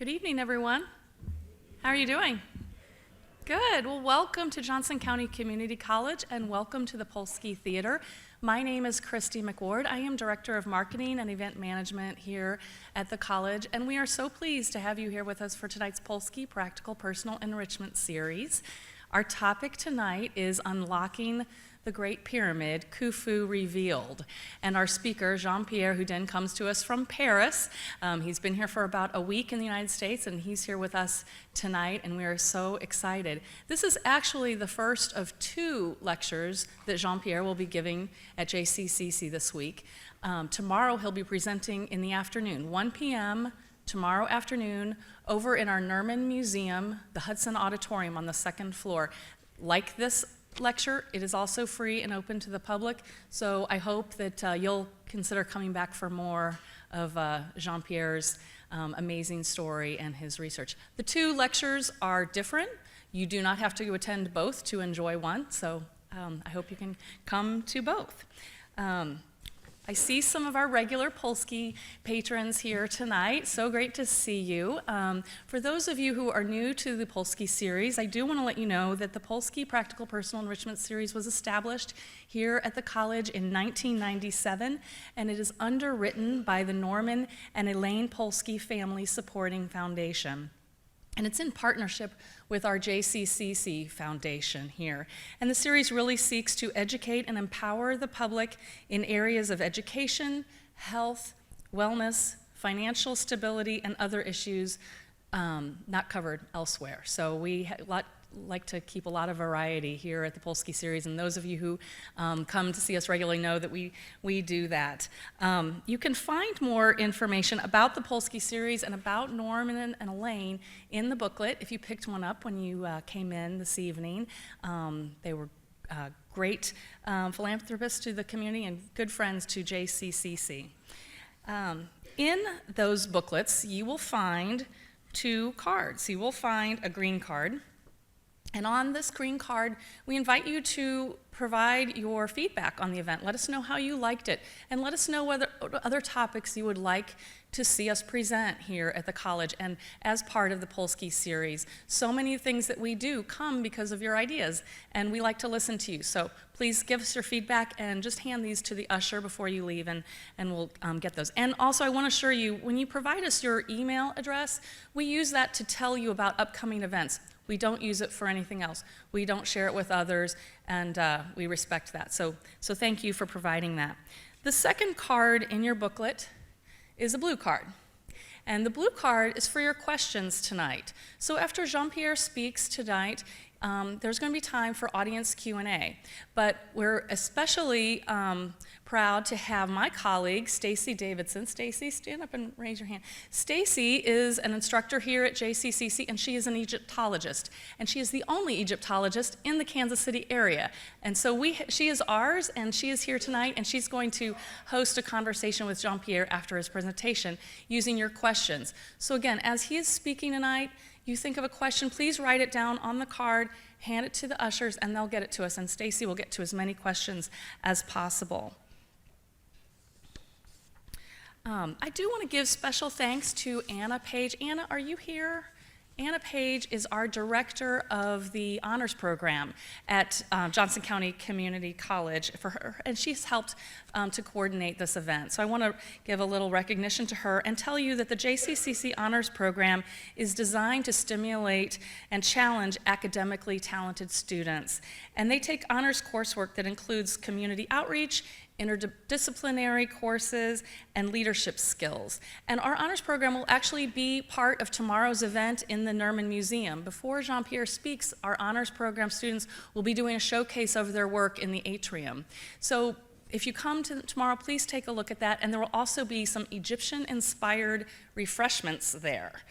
Good evening, everyone. How are you doing? Good. Well, welcome to Johnson County Community College and welcome to the Polsky Theater. My name is Christy McWard. I am Director of Marketing and Event Management here at the college, and we are so pleased to have you here with us for tonight's Polsky Practical Personal Enrichment Series. Our topic tonight is Unlocking the Great Pyramid, Khufu Revealed. And our speaker, Jean-Pierre Houdin, comes to us from Paris. He's been here for about a week in the United States, and he's here with us tonight, and we are so excited. This is actually the first of two lectures that Jean-Pierre will be giving at JCCC this week. Tomorrow he'll be presenting in the afternoon, 1 p.m. tomorrow afternoon, over in our Nerman Museum, the Hudson Auditorium on the second floor. Like this lecture, it is also free and open to the public, so I hope that you'll consider coming back for more of Jean-Pierre's amazing story and his research. The two lectures are different. You do not have to attend both to enjoy one, so I hope you can come to both. I see some of our regular Polsky patrons here tonight. So great to see you. For those of you who are new to the Polsky series, I do want to let you know that the Polsky Practical Personal Enrichment Series was established here at the college in 1997, and it is underwritten by the Norman and Elaine Polsky Family Supporting Foundation. And it's in partnership with our JCCC Foundation here. And the series really seeks to educate and empower the public in areas of education, health, wellness, financial stability, and other issues not covered elsewhere. So we like to keep a lot of variety here at the Polsky series, and those of you who come to see us regularly know that we do that. You can find more information about the Polsky series and about Norman and Elaine in the booklet if you picked one up when you came in this evening. They were great philanthropists to the community and good friends to JCCC. In those booklets, you will find two cards. You will find a green card. And on this green card, we invite you to provide your feedback on the event. Let us know how you liked it, and let us know what other topics you would like to see us present here at the college and as part of the Polsky series. So many things that we do come because of your ideas, and we like to listen to you. So please give us your feedback and just hand these to the usher before you leave, and we'll get those. And also, I want to assure you, when you provide us your email address, we use that to tell you about upcoming events. We don't use it for anything else. We don't share it with others, and we respect that. So thank you for providing that. The second card in your booklet is a blue card. And the blue card is for your questions tonight. So after Jean-Pierre speaks tonight, there's going to be time for audience Q&A. But we're especially proud to have my colleague, Stacy Davidson. Stacy, stand up and raise your hand. Stacy is an instructor here at JCCC, and she is an Egyptologist. And she is the only Egyptologist in the Kansas City area. And so she is ours, and she is here tonight, and she's going to host a conversation with Jean-Pierre after his presentation using your questions. So again, as he is speaking tonight, you think of a question, please write it down on the card, hand it to the ushers, and they'll get it to us. And Stacy will get to as many questions as possible. I do want to give special thanks to Anna Page. Anna, are you here? Anna Page is our director of the honors program at Johnson County Community College for her, and she's helped to coordinate this event. So I want to give a little recognition to her and tell you that the JCCC honors program is designed to stimulate and challenge academically talented students. And they take honors coursework that includes community outreach, interdisciplinary courses, and leadership skills. And our honors program will actually be part of tomorrow's event in the Nerman Museum. Before Jean-Pierre speaks, our honors program students will be doing a showcase of their work in the atrium. So if you come to tomorrow, please take a look at that, and there will also be some Egyptian-inspired refreshments there.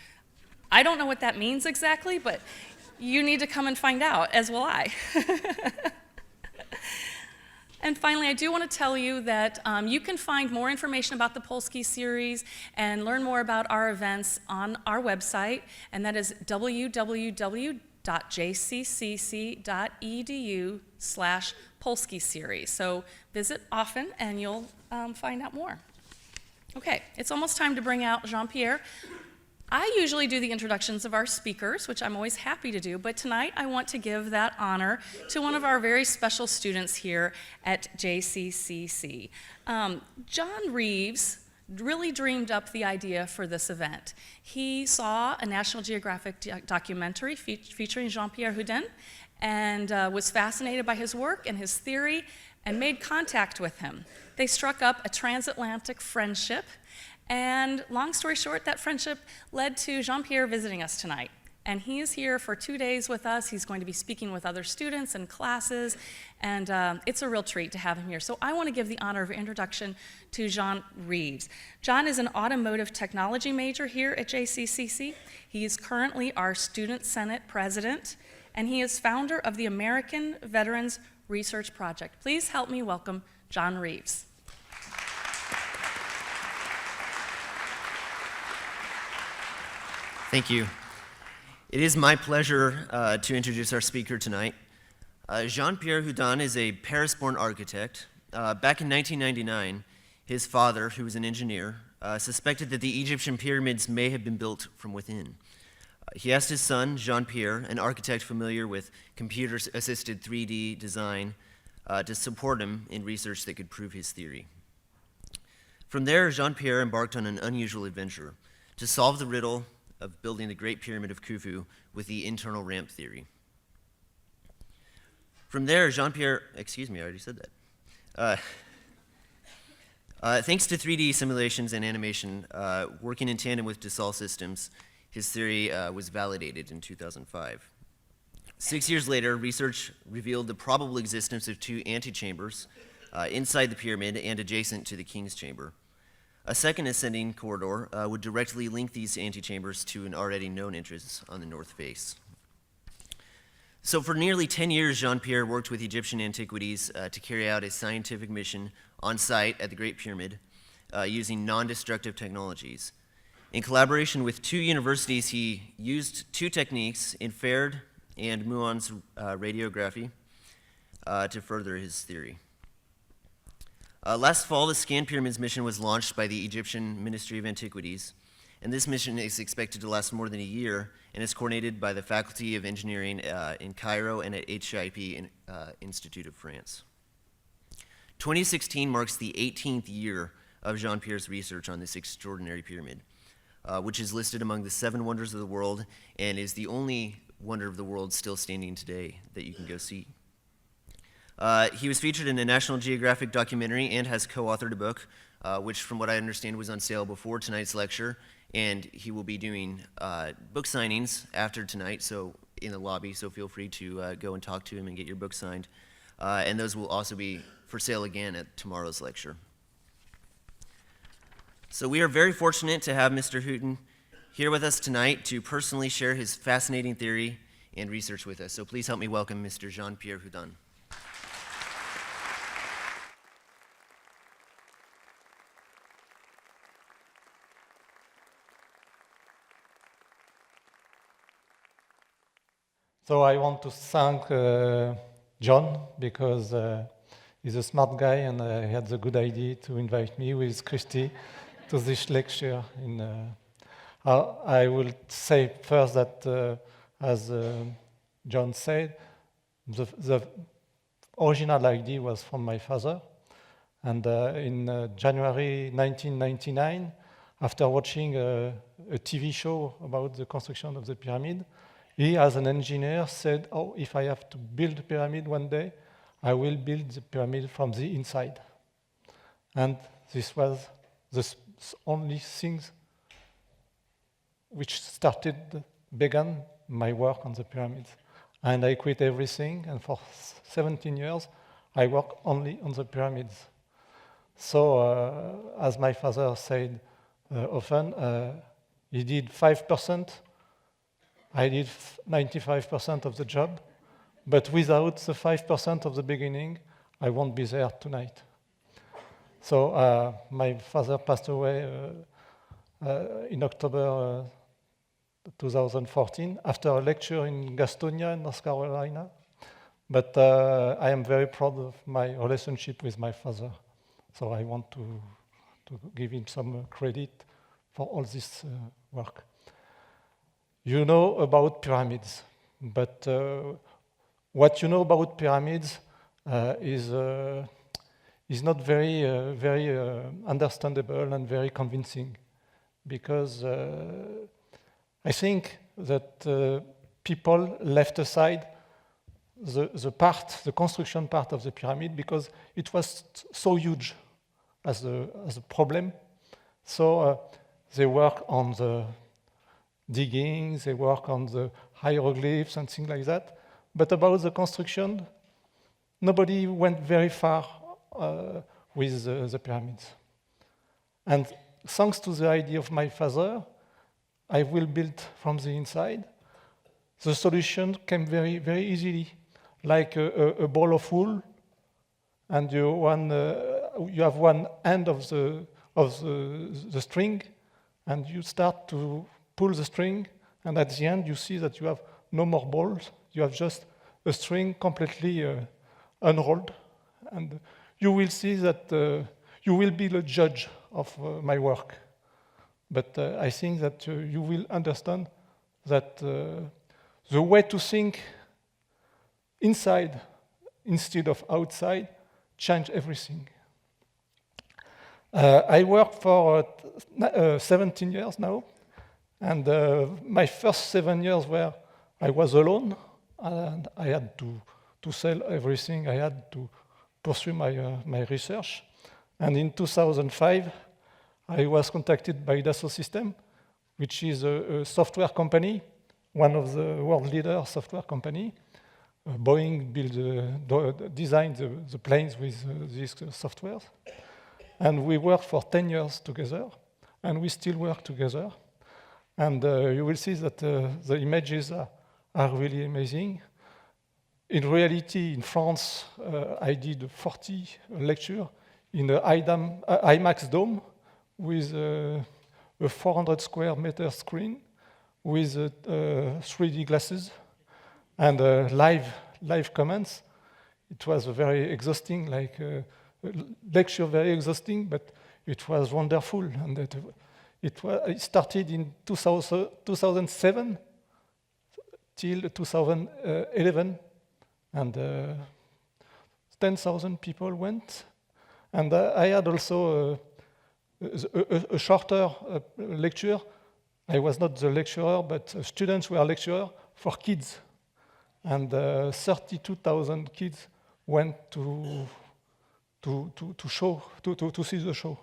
I don't know what that means exactly, but you need to come and find out, as will I. And finally, I do want to tell you that you can find more information about the Polsky series and learn more about our events on our website, and that is www.jccc.edu/Polsky series. So visit often and you'll find out more. Okay, it's almost time to bring out Jean-Pierre. I usually do the introductions of our speakers, which I'm always happy to do, but tonight I want to give that honor to one of our very special students here at JCCC. John Reeves really dreamed up the idea for this event. He saw a National Geographic documentary featuring Jean-Pierre Houdin and was fascinated by his work and his theory and made contact with him. They struck up a transatlantic friendship, and long story short, that friendship led to Jean-Pierre visiting us tonight. And he is here for 2 days with us. He's going to be speaking with other students and classes, and it's a real treat to have him here. So I want to give the honor of introduction to John Reeves. John is an automotive technology major here at JCCC. He is currently our Student Senate president, and he is founder of the American Veterans Research Project. Please help me welcome John Reeves. Thank you. It is my pleasure to introduce our speaker tonight. Jean-Pierre Houdin is a Paris-born architect. Back in 1999, his father, who was an engineer, suspected that the Egyptian pyramids may have been built from within. He asked his son, Jean-Pierre, an architect familiar with computer-assisted 3D design, to support him in research that could prove his theory. From there, Jean-Pierre embarked on an unusual adventure to solve the riddle of building the Great Pyramid of Khufu with the internal ramp theory. From there, Jean-Pierre, excuse me, I already said that. Thanks to 3D simulations and animation, working in tandem with Dassault Systems, his theory was validated in 2005. 6 years later, research revealed the probable existence of two antechambers inside the pyramid and adjacent to the King's Chamber. A second ascending corridor would directly link these antechambers to an already known entrance on the north face. So for nearly 10 years, Jean-Pierre worked with Egyptian antiquities to carry out a scientific mission on site at the Great Pyramid using non-destructive technologies. In collaboration with two universities, he used two techniques, infrared and muon's radiography, to further his theory. Last fall, the Scan Pyramids mission was launched by the Egyptian Ministry of Antiquities, and this mission is expected to last more than a year and is coordinated by the Faculty of Engineering in Cairo and at HIP Institute of France. 2016 marks the 18th year of Jean-Pierre's research on this extraordinary pyramid, which is listed among the 7 wonders of the world and is the only wonder of the world still standing today that you can go see. He was featured in a National Geographic documentary and has co-authored a book, which from what I understand was on sale before tonight's lecture, and he will be doing book signings after tonight, so in the lobby, so feel free to go and talk to him and get your book signed. And those will also be for sale again at tomorrow's lecture. So we are very fortunate to have Mr. Houdin here with us tonight to personally share his fascinating theory and research with us. So please help me welcome Mr. Jean-Pierre Houdin. So I want to thank John because he's a smart guy and he had the good idea to invite me with Christy to this lecture. I will say first that, as John said, the original idea was from my father. And in January 1999, after watching a TV show about the construction of the pyramid, he, as an engineer, said, "Oh, if I have to build a pyramid one day, I will build the pyramid from the inside." And this was the only things which began my work on the pyramids. And I quit everything, and for 17 years, I work only on the pyramids. So, as my father said often, he did 5%, I did 95% of the job, but without the 5% of the beginning, I won't be there tonight. So my father passed away in October 2014 after a lecture in Gastonia, in North Carolina. But I am very proud of my relationship with my father. So I want to give him some credit for all this work. you know about pyramids, but what you know about pyramids is not very understandable and very convincing, because I think that people left aside the construction part of the pyramid because it was so huge as a problem. So they work on the digging, they work on the hieroglyphs and things like that. But about the construction, nobody went very far with the pyramids. And thanks to the idea of my father, I will build from the inside. The solution came very, very easily, like a ball of wool, and you have one end of the string, and you start to pull the string, and at the end you see that you have no more balls. You have just a string completely unrolled, and you will see that you will be the judge of my work. But I think that you will understand that the way to think inside instead of outside change everything. I work for 17 years now, and my first 7 years were I was alone, and I had to sell everything. I had to pursue my research. And in 2005, I was contacted by Dassault Systèmes, which is a software company, one of the world leader software company. Boeing designed the planes with these softwares. And we worked for 10 years together, and we still work together. And you will see that the images are really amazing. In reality, in France, I did 40 lectures in the IMAX dome with a 400 square meter screen with 3D glasses and live comments. It was very exhausting, like lecture very exhausting, but it was wonderful. And it started in 2007 till 2011, and 10,000 people went. And I had also a shorter lecture. I was not the lecturer, but students were lecturers for kids. And 32,000 kids went to see the show.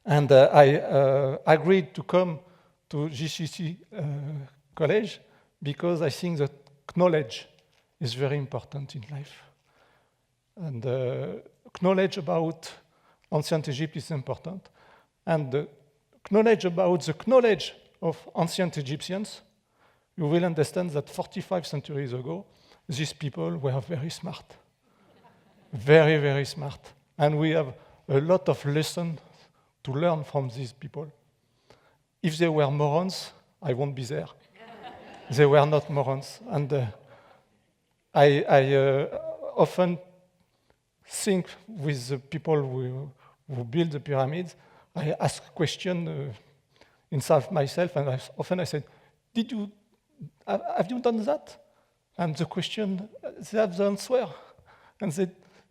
And I agreed to come to GCC College because I think that knowledge is very important in life. And knowledge about ancient Egypt is important. And knowledge about the knowledge of ancient Egyptians, you will understand that 45 centuries ago, these people were very smart. Very, very smart. And we have a lot of lessons to learn from these people. If they were morons, I won't be there. They were not morons. And I often think with the people who build the pyramids, I ask questions inside myself, and I said, have you done that? And the question, they have the answer. And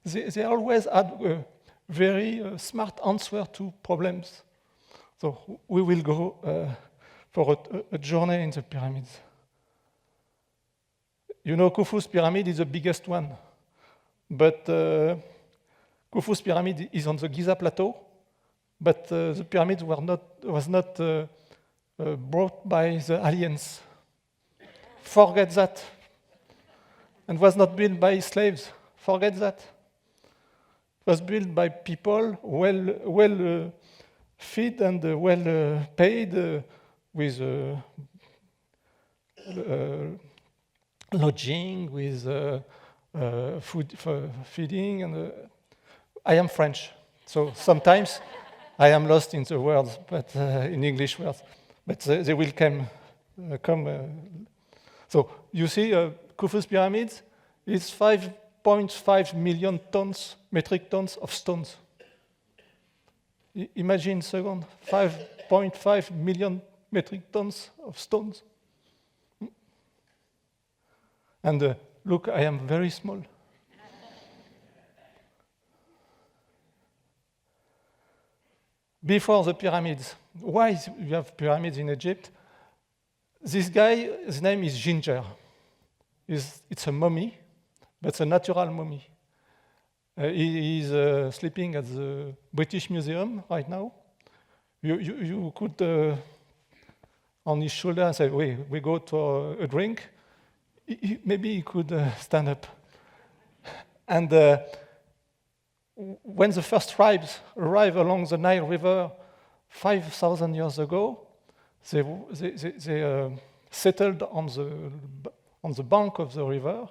they always had a very smart answer to problems. So we will go for a journey in the pyramids. You know, Khufu's pyramid is the biggest one. But Khufu's pyramid is on the Giza plateau. But the pyramid was not brought by the aliens. Forget that. And was not built by slaves. Forget that. It was built by people well fed and well paid with lodging, with food feeding. And I am French, so sometimes I am lost in the words, but in English words. But they will come. So you see, Khufu's pyramids is 5.5 million metric tons of stones. Imagine a second, 5.5 million metric tons of stones. And look, I am very small. Before the pyramids, why you have pyramids in Egypt? This guy, his name is Jean-Pierre. It's a mummy, but it's a natural mummy. He is sleeping at the British Museum right now. You could on his shoulder and say, we go to a drink. Maybe he could stand up. And when the first tribes arrived along the Nile River 5,000 years ago, they settled on the bank of the river,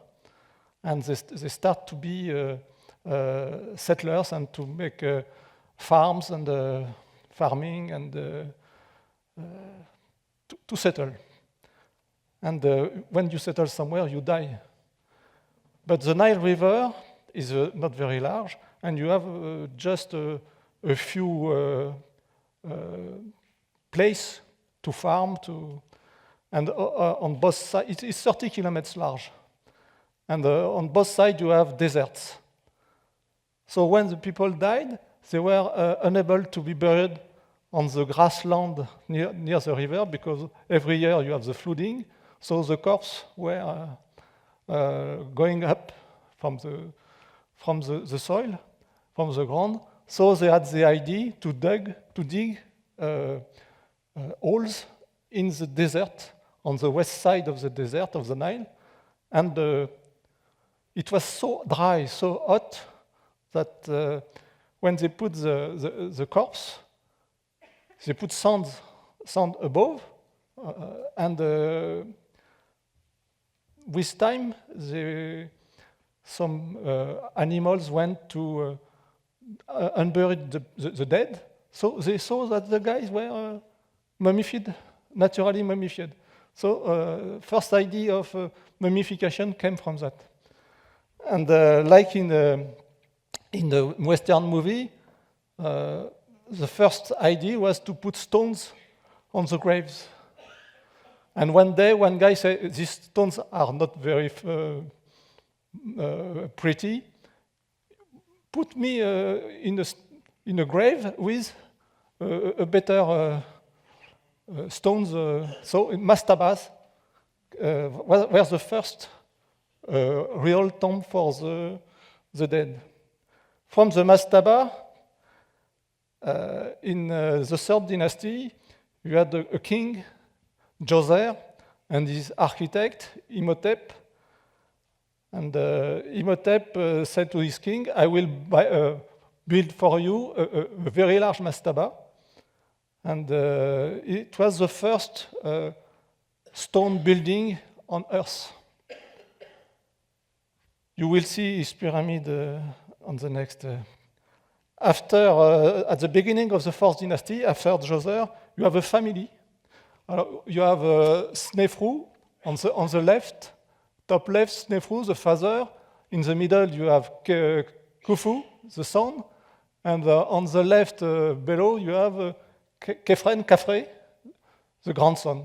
and they start to be settlers and to make farms and farming and to settle. And when you settle somewhere, you die. But the Nile River is not very large, and you have just a few places to farm, and on both sides, it's 30 kilometers large. And on both sides, you have deserts. So when the people died, they were unable to be buried on the grassland near the river, because every year you have the flooding. So the corpses were going up from the soil, from the ground. So they had the idea to dig holes in the desert, on the west side of the desert of the Nile. And it was so dry, so hot, that when they put the corpse, they put sand above, and with time, some animals went to unbury the dead. So they saw that the guys were mummified, naturally mummified. So first idea of mummification came from that. And like in the Western movie, the first idea was to put stones on the graves. And one day, one guy said, these stones are not very pretty. Put me in a grave with a better stones. So mastabas were the first real tomb for the dead. From the mastaba, in the third dynasty, you had a king, Djoser, and his architect, Imhotep. And Imhotep said to his king, I will build for you a very large mastaba. And it was the first stone building on earth. You will see his pyramid on the next. After, at the beginning of the fourth dynasty, after Djoser, you have a family. You have Snefru on the left, top left, Snefru, the father. In the middle, you have Khufu, the son. And on the left below, you have Khafre, the grandson.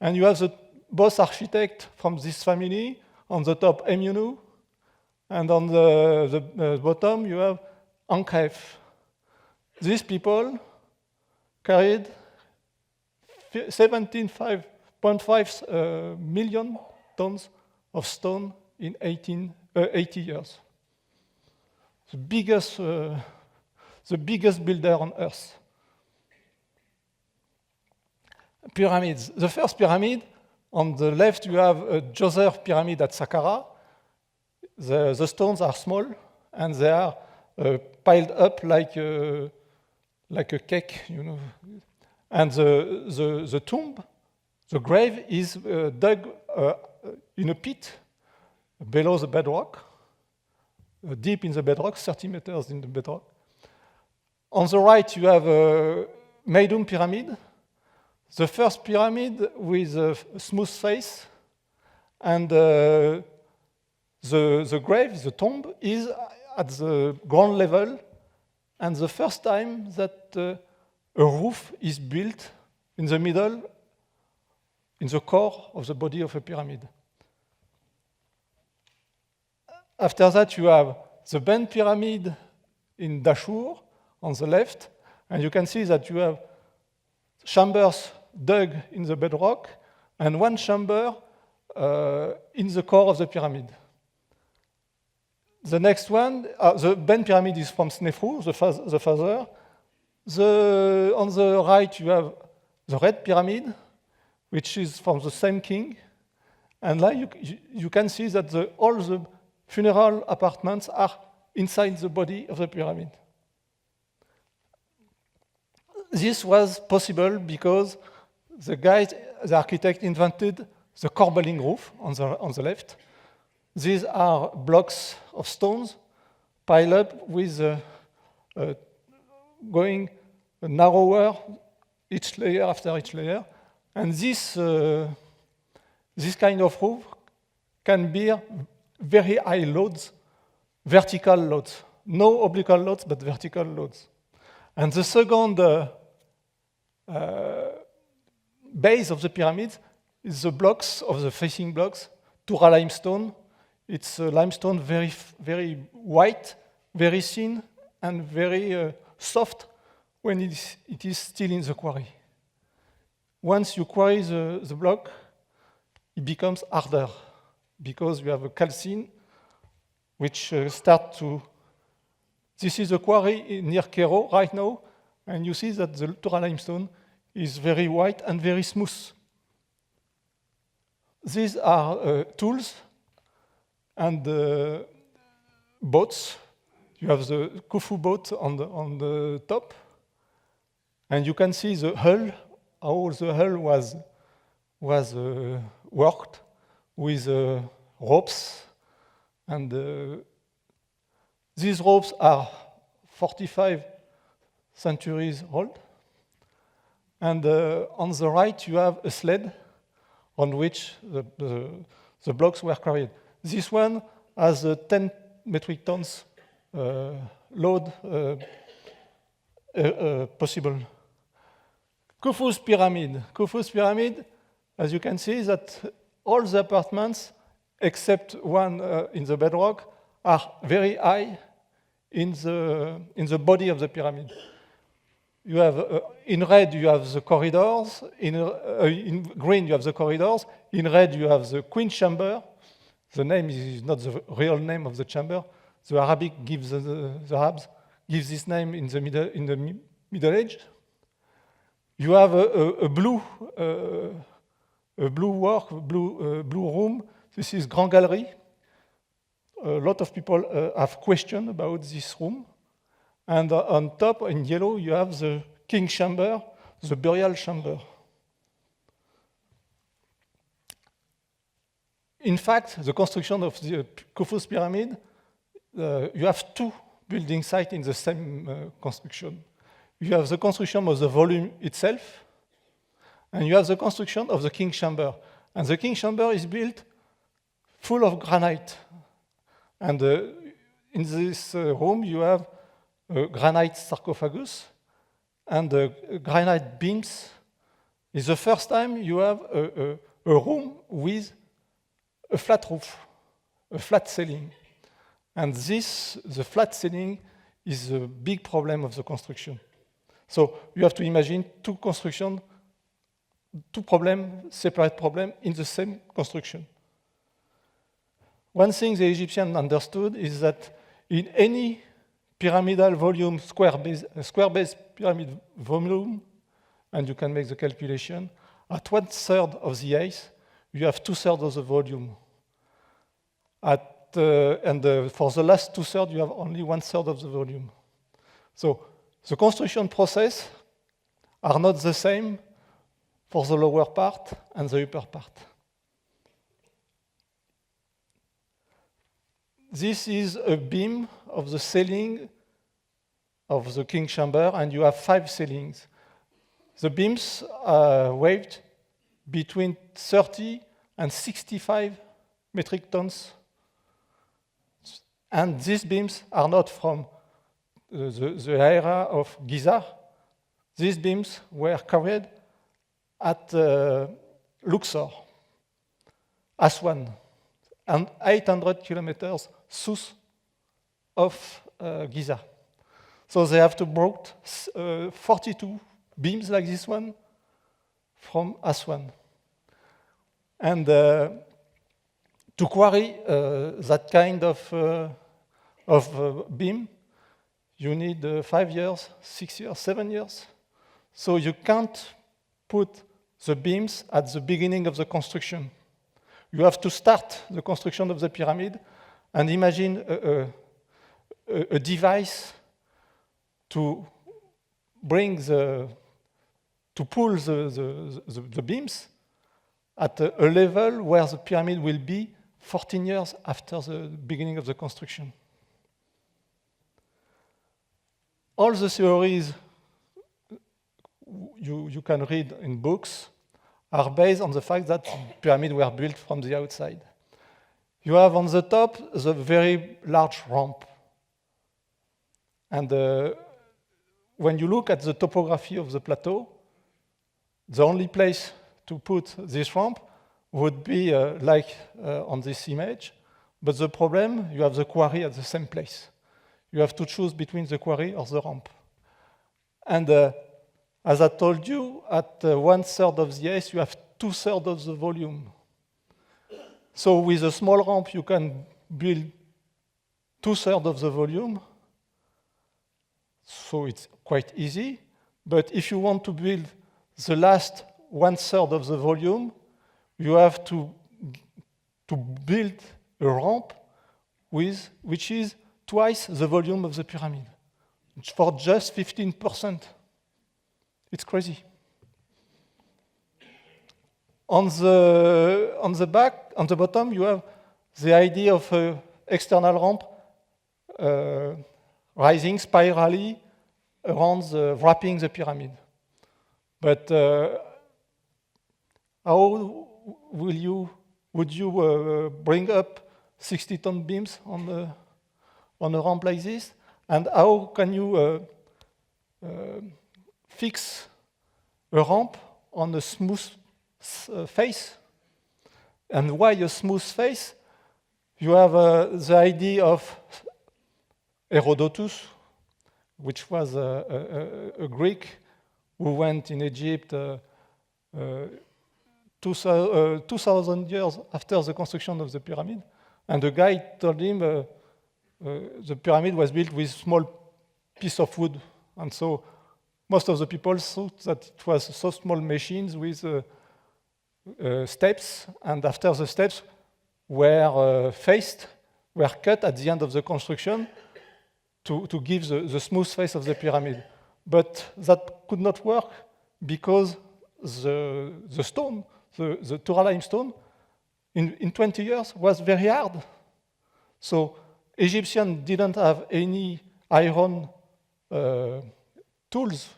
And you have the boss architect from this family. On the top, Emunu. And on the bottom, you have Ankef. These people carried 17.5 million tons of stone in 80 years. The biggest builder on earth. Pyramids. The first pyramid, on the left you have a Djoser pyramid at Saqqara. The stones are small and they are piled up like a cake, you know. And the tomb, the grave, is dug in a pit below the bedrock, deep in the bedrock, 30 meters in the bedrock. On the right, you have a Meidum pyramid, the first pyramid with a smooth face, and the grave, the tomb, is at the ground level, and the first time that a roof is built in the middle, in the core of the body of a pyramid. After that, you have the bent pyramid in Dashur on the left, and you can see that you have chambers dug in the bedrock and one chamber in the core of the pyramid. The next one, the bent pyramid is from Snefru, the father. On the right, you have the red pyramid, which is from the same king. And now you can see that all the funeral apartments are inside the body of the pyramid. This was possible because the architect invented the corbelling roof on the left. These are blocks of stones piled up with going narrower each layer after each layer. And this kind of roof can bear very high loads, vertical loads. No oblique loads, but vertical loads. And the second base of the pyramid is the blocks of the facing blocks, Tura limestone. It's limestone very white, very thin, and very soft when it is still in the quarry. Once you quarry the block, it becomes harder because you have a calcine which start to... This is a quarry near Cairo right now, and you see that the Tura limestone is very white and very smooth. These are tools and boats. You have the Khufu boat on the top, and you can see the hull, how the hull was worked with ropes, and these ropes are 45 centuries old. And on the right, you have a sled on which the blocks were carried. This one has a 10 metric tons load possible. Khufu's pyramid. Khufu's pyramid, as you can see, that all the apartments, except one in the bedrock, are very high in the body of the pyramid. You have in red you have the corridors. In green you have the corridors. In red you have the queen chamber. The name is not the real name of the chamber. The Arabic gives the Arabs gives this name in the Middle Age. You have a blue room. This is Grand Gallery. A lot of people have questions about this room. And on top, in yellow, you have the king chamber, the burial chamber. In fact, the construction of the Khufu's pyramid, you have two building sites in the same construction. You have the construction of the volume itself, and you have the construction of the king chamber. And the king chamber is built full of granite. And in this room, you have a granite sarcophagus and granite beams. It's the first time you have a room with a flat roof, a flat ceiling. And the flat ceiling is a big problem of the construction. So you have to imagine two separate problems in the same construction. One thing the Egyptians understood is that in any pyramidal volume, square-based pyramid volume, and you can make the calculation, at 1/3 of the height, you have 2/3 of the volume. For the last 2/3, you have only 1/3 of the volume. So the construction process are not the same for the lower part and the upper part. This is a beam of the ceiling of the king chamber, and you have 5 ceilings. The beams are weighed between 30 and 65 metric tons. And these beams are not from the era of Giza. These beams were carried at Luxor, Aswan, and 800 kilometers south of Giza. So they have to brought 42 beams like this one from Aswan. And to quarry that kind of beam, you need 5 years, 6 years, 7 years. So you can't put the beams at the beginning of the construction. You have to start the construction of the pyramid and imagine a device to bring to pull the beams at a level where the pyramid will be 14 years after the beginning of the construction. All the theories you can read in books are based on the fact that pyramids were built from the outside. You have on the top the very large ramp. And when you look at the topography of the plateau, the only place to put this ramp would be like on this image. But the problem, you have the quarry at the same place. You have to choose between the quarry or the ramp. And as I told you, at 1/3 of the ice, you have 2/3 of the volume. So with a small ramp, you can build 2/3 of the volume. So it's quite easy. But if you want to build the last 1/3 of the volume, you have to build a ramp which is twice the volume of the pyramid for just 15%. It's crazy. On the back, on the bottom, you have the idea of an external ramp rising spirally around wrapping the pyramid. But how would you bring up 60-ton beams on a ramp like this? And how can you fix a ramp on a smooth face? And why a smooth face? You have the idea of Herodotus, which was a Greek who went in Egypt 2,000 years after the construction of the pyramid. And the guy told him the pyramid was built with small piece of wood. And so most of the people thought that it was so small machines with steps. And after the steps were cut at the end of the construction to give the smooth face of the pyramid. But that could not work because the stone, the Tura limestone, in 20 years was very hard. So Egyptians didn't have any iron tools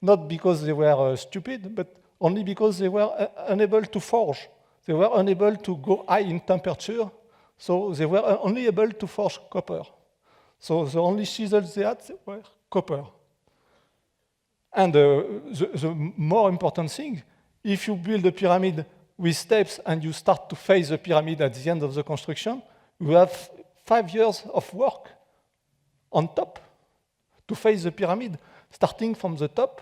not because they were stupid, but only because they were unable to forge. They were unable to go high in temperature, so they were only able to forge copper. So the only chisels they had were copper. And the more important thing, if you build a pyramid with steps and you start to face the pyramid at the end of the construction, you have 5 years of work on top to face the pyramid, starting from the top,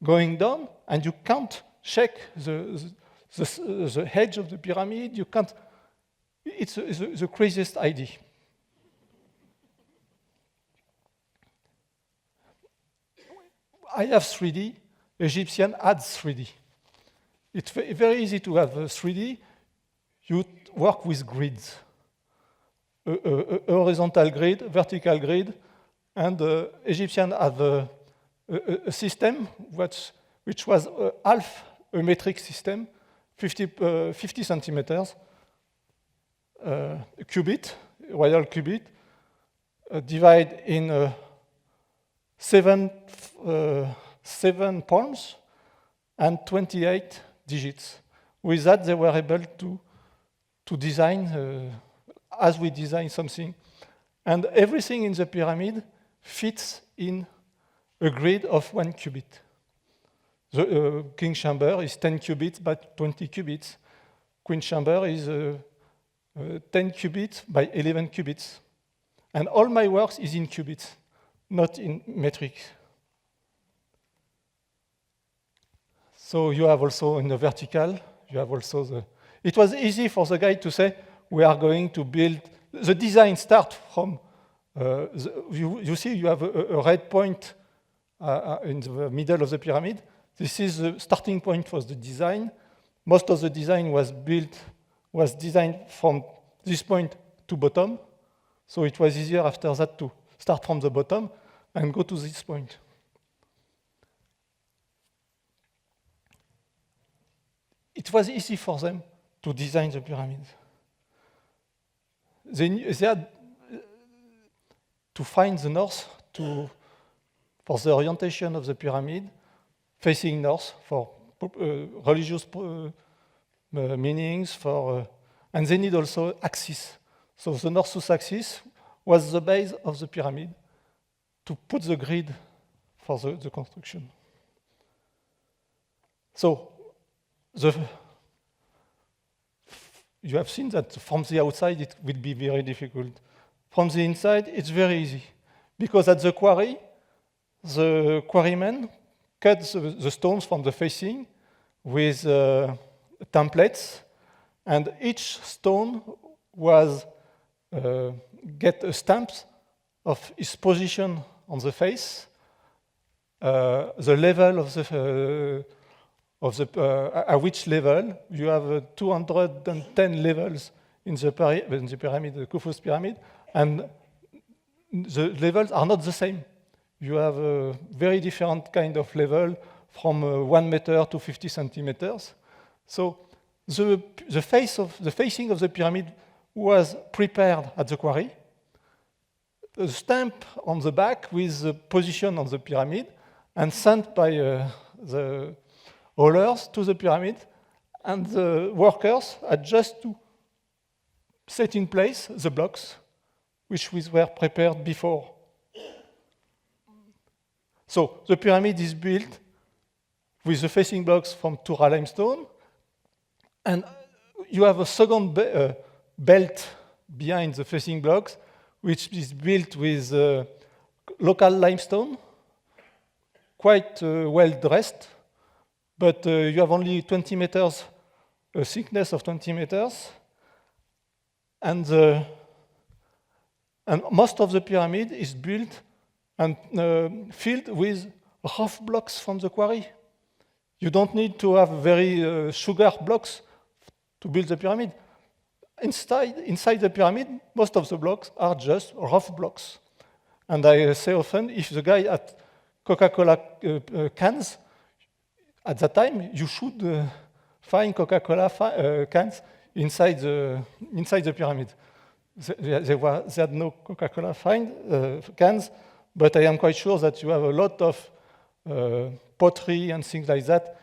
going down, and you can't check the edge of the pyramid. You can't. It's the craziest idea. I have 3D. Egyptian adds 3D. It's very easy to have 3D. You work with grids. A horizontal grid, vertical grid, and Egyptians have a system which was half a metric system, 50 centimeters, a cubit, royal cubit, divided in 7 palms and 28 digits. With that, they were able to design as we design something. And everything in the pyramid fits in a grid of 1 cubit. The king chamber is 10 qubits by 20 qubits. Queen chamber is 10 qubits by 11 qubits. And all my works is in qubits, not in metric. So you have also in the vertical, you have also the... It was easy for the guy to say, we are going to build... The design start from... you see you have a red point in the middle of the pyramid. This is the starting point for the design. Most of the design was designed from this point to bottom. So it was easier after that to start from the bottom and go to this point. It was easy for them to design the pyramid. They had to find the north for the orientation of the pyramid, facing north for religious meanings, and they need also axis. So the north-south axis was the base of the pyramid to put the grid for the construction. So you have seen that from the outside it will be very difficult. From the inside, it's very easy. Because at the quarry, the quarrymen cut the stones from the facing with templates, and each stone was get a stamp of its position on the face, the level of at which level. You have 210 levels in the pyramid, the Khufu's pyramid, and the levels are not the same. You have a very different kind of level from 1 meter to 50 centimeters. So the facing of the pyramid was prepared at the quarry, a stamp on the back with the position on the pyramid, and sent by the haulers to the pyramid, and the workers had just to set in place the blocks which were prepared before. So the pyramid is built with the facing blocks from Tura limestone, and you have a second belt behind the facing blocks, which is built with local limestone, quite well dressed, but you have only 20 meters, a thickness of 20 meters, and most of the pyramid is built and filled with rough blocks from the quarry. You don't need to have very sugar blocks to build the pyramid. Inside the pyramid, most of the blocks are just rough blocks. And I say often, if the guy had Coca-Cola cans, at that time, you should find Coca-Cola cans inside the pyramid. They had no Coca-Cola cans, but I am quite sure that you have a lot of pottery and things like that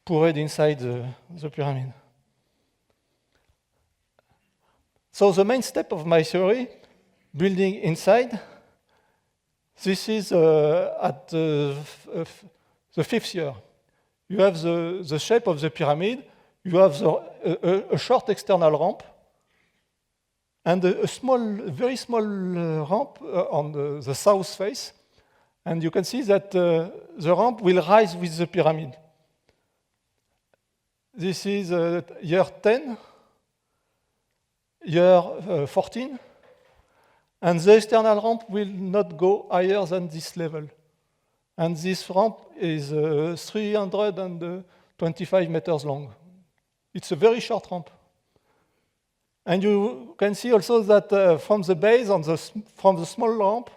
poured inside the pyramid. So the main step of my theory, building inside, this is at the 5th year. You have the shape of the pyramid, you have a short external ramp, and a very small ramp on the south face. And you can see that the ramp will rise with the pyramid. This is year 10, year 14, and the external ramp will not go higher than this level. And this ramp is 325 meters long. It's a very short ramp. And you can see also that from the base, from the small ramp,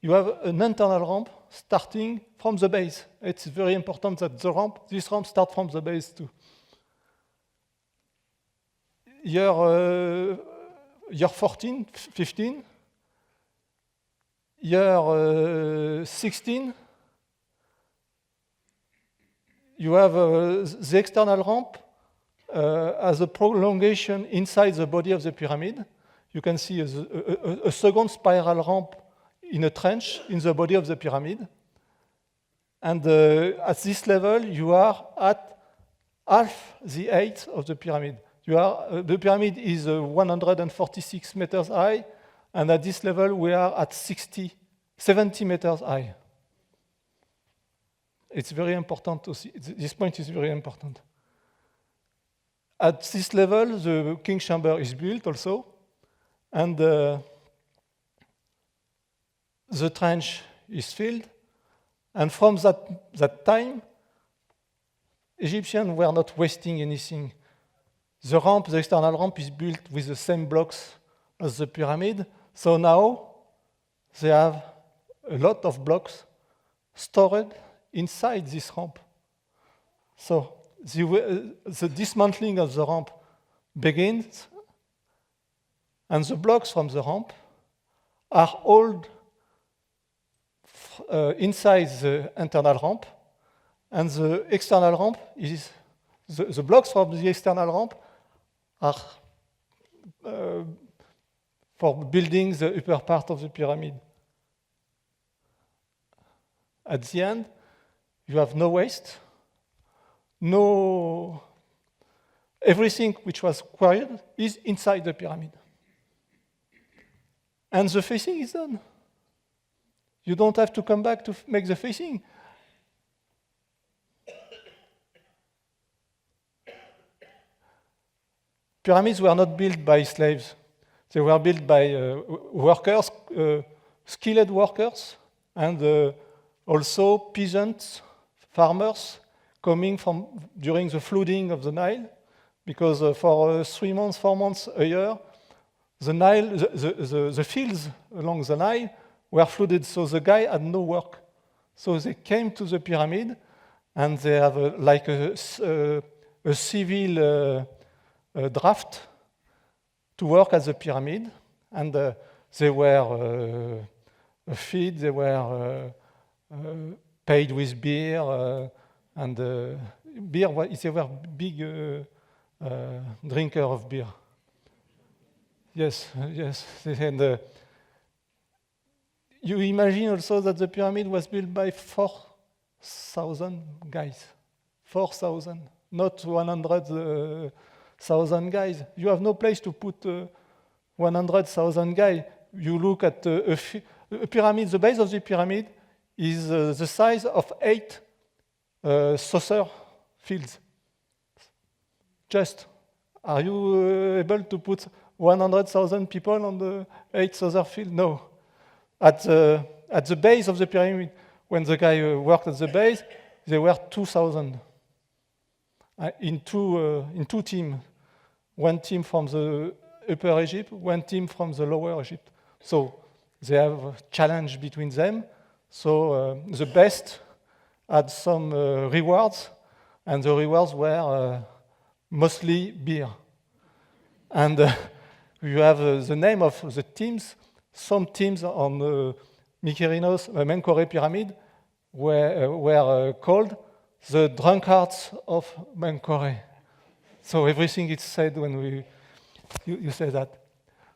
you have an internal ramp starting from the base. It's very important that this ramp starts from the base too. Year 14, 15, year 16, you have the external ramp as a prolongation inside the body of the pyramid. You can see a second spiral ramp in a trench in the body of the pyramid. And at this level, you are at half the height of the pyramid. The pyramid is 146 meters high, and at this level, we are at 70 meters high. It's very important to see. This point is very important. At this level, the king's chamber is built also, and the trench is filled. And from that time, Egyptians were not wasting anything. The ramp, the external ramp, is built with the same blocks as the pyramid. So now they have a lot of blocks stored inside this ramp. So the dismantling of the ramp begins, and the blocks from the ramp are all inside the internal ramp, and the external ramp is the blocks from the external ramp are for building the upper part of the pyramid. At the end, you have no waste, everything which was quarried is inside the pyramid. And the facing is done. You don't have to come back to make the facing. Pyramids were not built by slaves. They were built by workers, skilled workers, and also peasants, farmers, coming from during the flooding of the Nile, because for 3 months, 4 months a year, the Nile, the fields along the Nile were flooded, so the guy had no work. So they came to the pyramid, and they have like a civil draft to work at the pyramid, and they were fed, they were paid with beer, and beer, they were big drinker of beer. Yes, yes, and you imagine also that the pyramid was built by 4,000 guys. 4,000, not 100,000 guys. You have no place to put 100,000 guys. You look at a pyramid, the base of the pyramid is the size of 8 saucer fields. Just, are you able to put 100,000 people on the 8 saucer field? No. At the base of the pyramid, when the guy worked at the base, there were 2,000 in two teams. One team from the Upper Egypt, one team from the Lower Egypt. So they have a challenge between them. So the best had some rewards, and the rewards were mostly beer. And you have the name of the teams. Some teams on Mykerinos, Menkore pyramid, were called the drunkards of Menkore. So everything is said when you say that.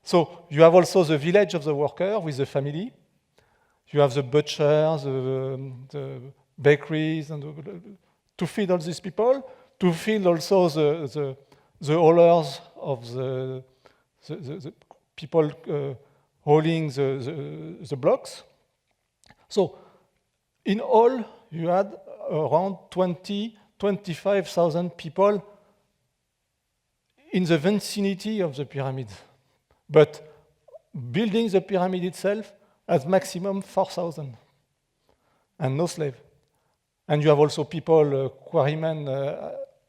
So you have also the village of the worker with the family. You have the butchers, the bakeries, and to feed all these people. To feed also the haulers of the people hauling the blocks. So in all, you had around 25,000 people in the vicinity of the pyramid. But building the pyramid itself has maximum 4,000, and no slave. And you have also people, quarrymen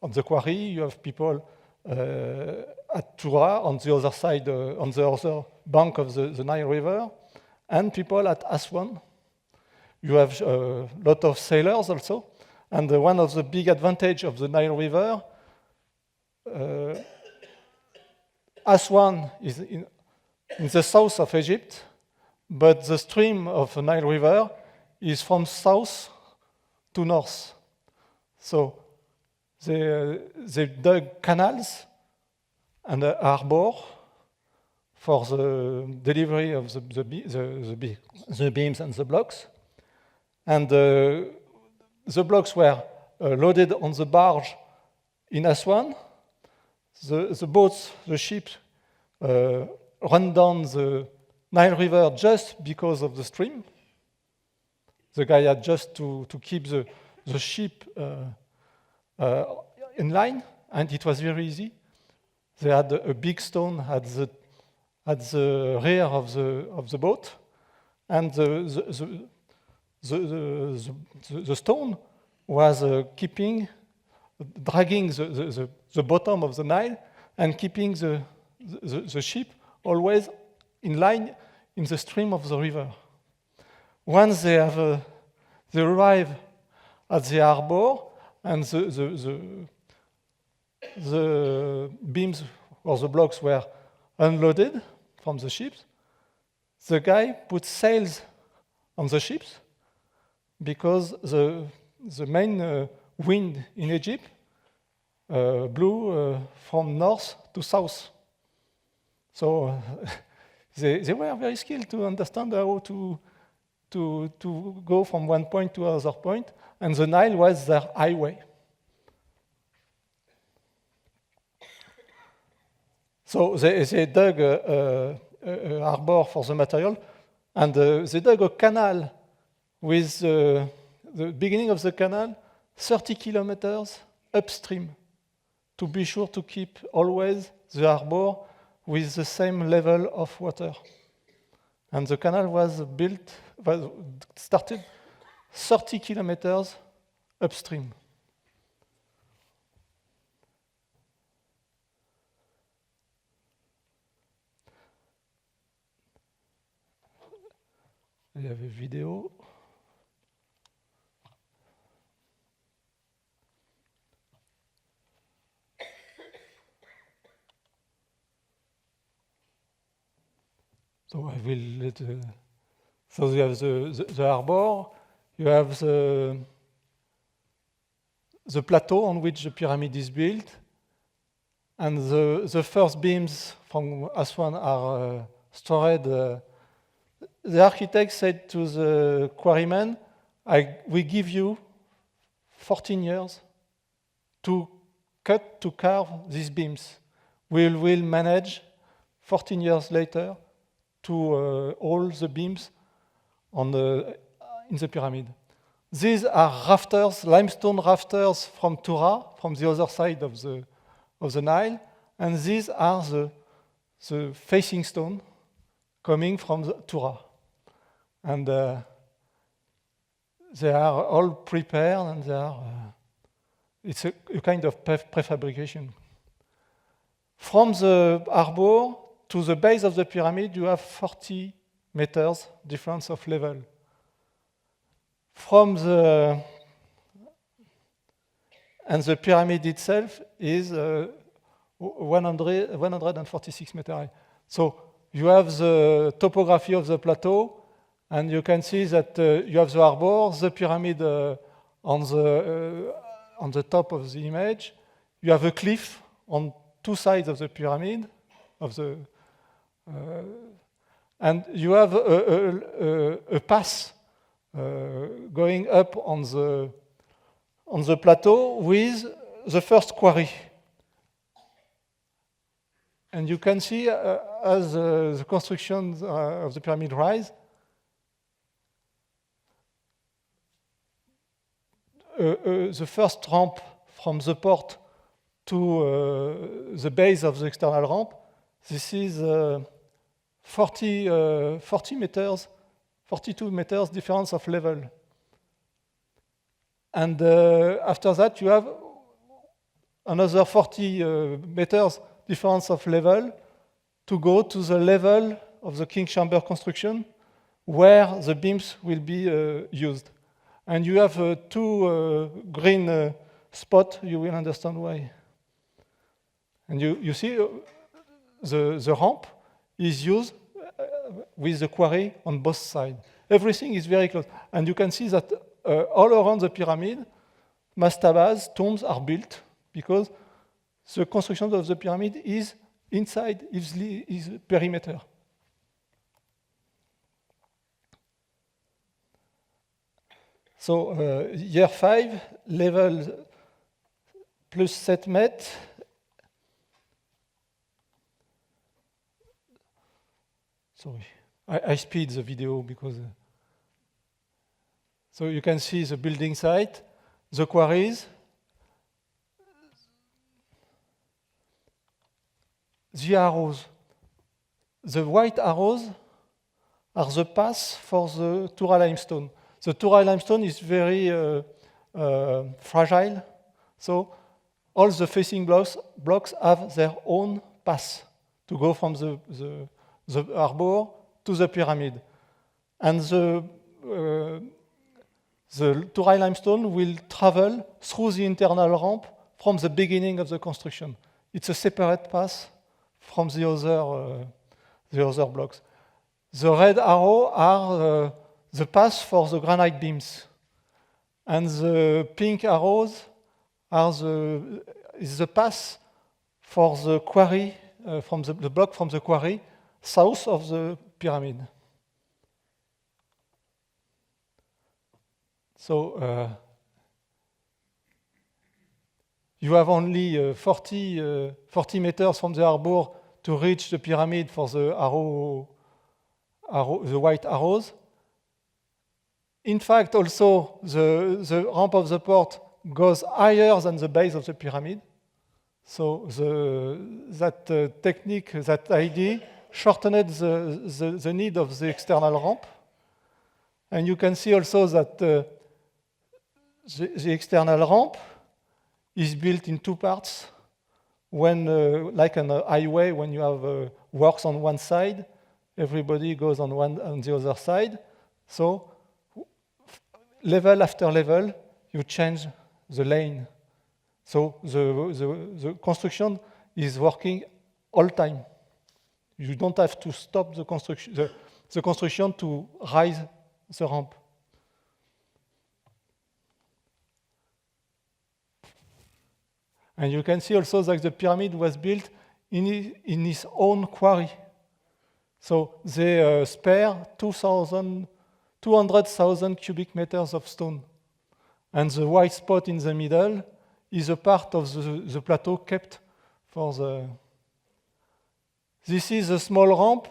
on the quarry. You have people at Tura on the other side, on the other bank of the Nile River, and people at Aswan. You have a lot of sailors also. And one of the big advantages of the Nile River, Aswan is in the south of Egypt, but the stream of the Nile River is from south to north. So they dug canals and a harbor for the delivery of the beams and the blocks. And the blocks were loaded on the barge in Aswan. The boats, the ships, run down the Nile River just because of the stream. The guy had just to keep the ship in line, and it was very easy. They had a big stone at the rear of the boat, and the stone was dragging the bottom of the Nile and keeping the ship always in line in the stream of the river. Once they arrive at the harbor and the beams or the blocks were unloaded from the ships, the guy put sails on the ships because the main wind in Egypt blew from north to south. So they were very skilled to understand how to go from one point to another point, and the Nile was their highway. So they dug a harbor for the material, and they dug a canal with the beginning of the canal 30 kilometers upstream to be sure to keep always the harbor with the same level of water. And the canal was started 30 kilometers upstream. Il y avait vidéo. So I will let. So you have the harbor, you have the plateau on which the pyramid is built, and the first beams from Aswan are stored. The architect said to the quarryman, "We give you 14 years to carve these beams. We will manage 14 years later to all the beams in the pyramid." These are rafters, limestone rafters from Tura, from the other side of the Nile, and these are the facing stone coming from the Tura. And they are all prepared, and it's a kind of prefabrication. From the harbor to the base of the pyramid, you have 40 meters difference of level. And the pyramid itself is 146 meters high. So you have the topography of the plateau, and you can see that you have the harbor, the pyramid on the top of the image. You have a cliff on two sides of the pyramid, and you have a pass going up on the plateau with the first quarry. And you can see as the construction of the pyramid rise, the first ramp from the port to the base of the external ramp. This is 40 meters, 42 meters difference of level. And after that, you have another 40 meters difference of level to go to the level of the King's Chamber construction, where the beams will be used. And you have two green spots, you will understand why. And you see the ramp is used with the quarry on both sides. Everything is very close. And you can see that all around the pyramid, mastabas, tombs are built because the construction of the pyramid is inside his perimeter. So year 5, level plus 7 mètres. Sorry, I speed the video because... so you can see the building site, the quarries, the arrows. The white arrows are the paths for the Tura limestone. The Tura limestone is very fragile, so all the facing blocks have their own path to go from the arbor to the pyramid. And the Tura limestone will travel through the internal ramp from the beginning of the construction. It's a separate path from the other blocks. The red arrow are the path for the granite beams. And the pink arrows is the path for the quarry, from the block from the quarry, south of the pyramid. So you have only 40 meters from the arbor to reach the pyramid for the the white arrows. In fact, also, the ramp of the port goes higher than the base of the pyramid. So that technique, that idea, shortened the need of the external ramp. And you can see also that the external ramp is built in two parts. When, like on a highway, when you have works on one side, everybody goes on the other side. So level after level, you change the lane. So the construction is working all time. You don't have to stop the construction to raise the ramp. And you can see also that the pyramid was built in its own quarry. So they spare 200,000 cubic meters of stone. And the white spot in the middle is a part of the plateau kept for the... This is a small ramp.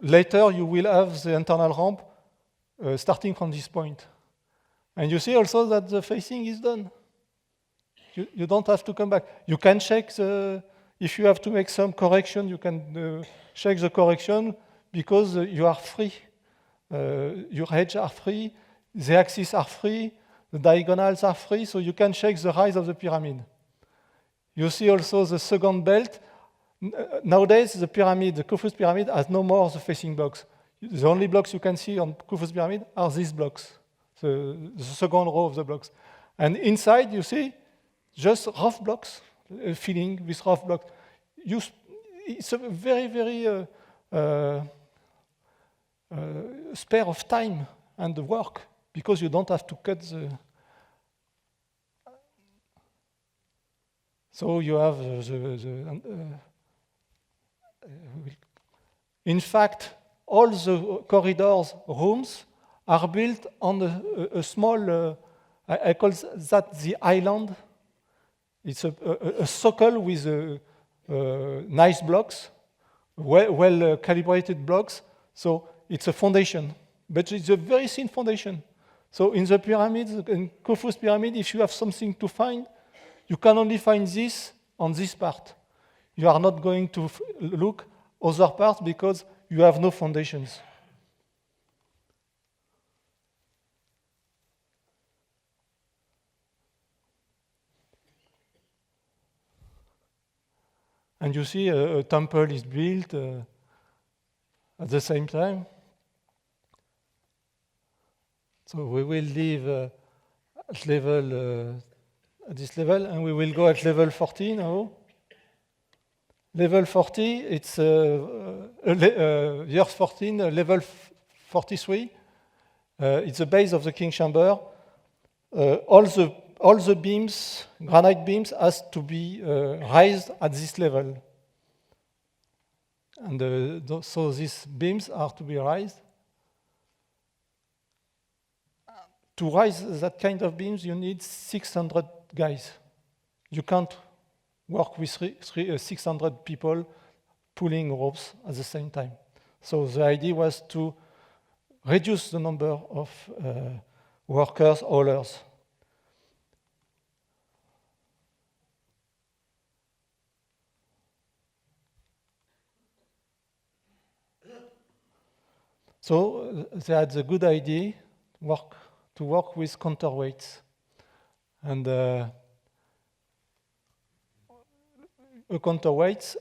Later you will have the internal ramp starting from this point. And you see also that the facing is done. You don't have to come back. You can check if you have to make some correction, you can check the correction because you are free. Your edges are free, the axes are free, the diagonals are free, so you can check the rise of the pyramid. You see also the second belt. Nowadays, the pyramid, the Khufu's pyramid, has no more the facing blocks. The only blocks you can see on Khufu's pyramid are these blocks, the second row of the blocks. And inside, you see just rough blocks, filling with rough blocks. It's a very, very spare of time and the work because you don't have to cut the... So you have in fact, all the corridors, rooms, are built on a small, I call that the island. It's a circle with nice blocks, well calibrated blocks. So it's a foundation, but it's a very thin foundation. So in the pyramids, in Khufu's pyramid, if you have something to find, you can only find this on this part. You are not going to look other parts because you have no foundations. And you see a temple is built at the same time. So we will leave at level at this level, and we will go at level 40 now. Level 40, it's year 14, level 43. It's the base of the King Chamber. All the beams, granite beams, has to be raised at this level. And so these beams are to be raised. to raise that kind of beams, you need 600 guys. You can't work with 600 people pulling ropes at the same time. So the idea was to reduce the number of workers, haulers. So they had the good idea to work with counterweights. And a counterweight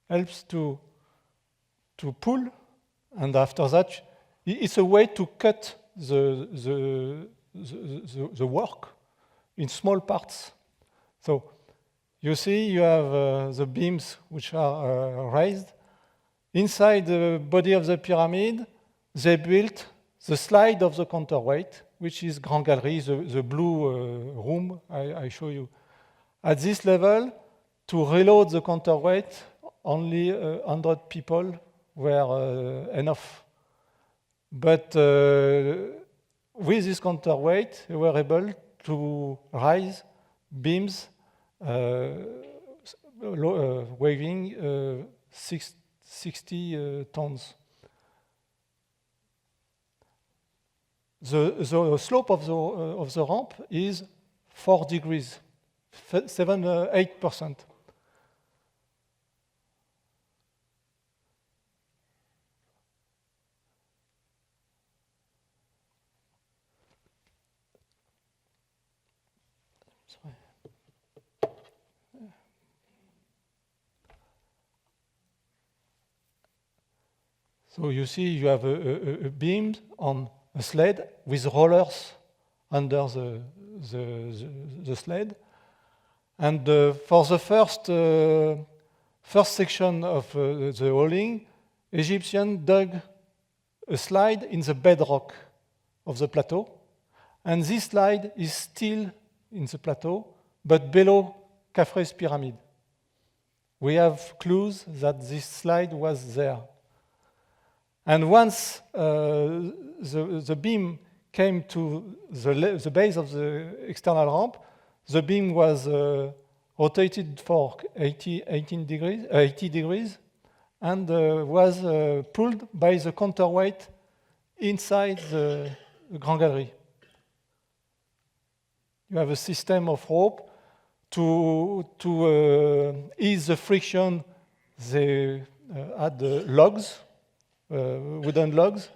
helps to pull, and after that, it's a way to cut the work in small parts. So you see you have the beams which are raised. Inside the body of the pyramid, they built the slide of the counterweight, which is Grand Gallery, the blue room I show you. At this level, to reload the counterweight, only 100 people were enough. But with this counterweight, they were able to raise beams weighing 60 tons. The slope of the ramp is 4 degrees, 8%. So you see you have a beam on a sled with rollers under the sled. And for the first section of the hauling, Egyptians dug a slide in the bedrock of the plateau. And this slide is still in the plateau, but below Khafre's pyramid. We have clues that this slide was there. And once the beam came to the base of the external ramp, the beam was rotated for 80 degrees and was pulled by the counterweight inside the Grand Gallery. You have a system of rope to ease the friction. They had logs, wooden logs.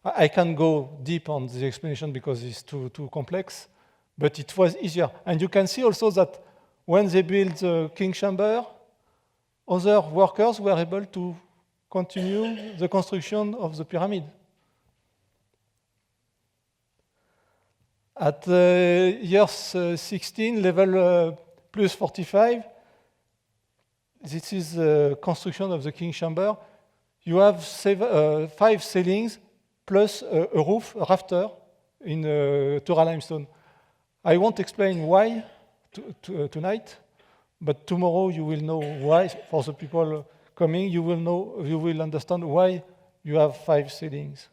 I can't go deep on the explanation because it's too complex, but it was easier. And you can see also that when they built the King Chamber, other workers were able to continue the construction of the pyramid. At year 16, level plus 45, this is the construction of the King Chamber. You have 5 ceilings plus a roof, a rafter in Tura limestone. I won't explain why tonight, but tomorrow you will know why. For the people coming, you will understand why you have 5 ceilings.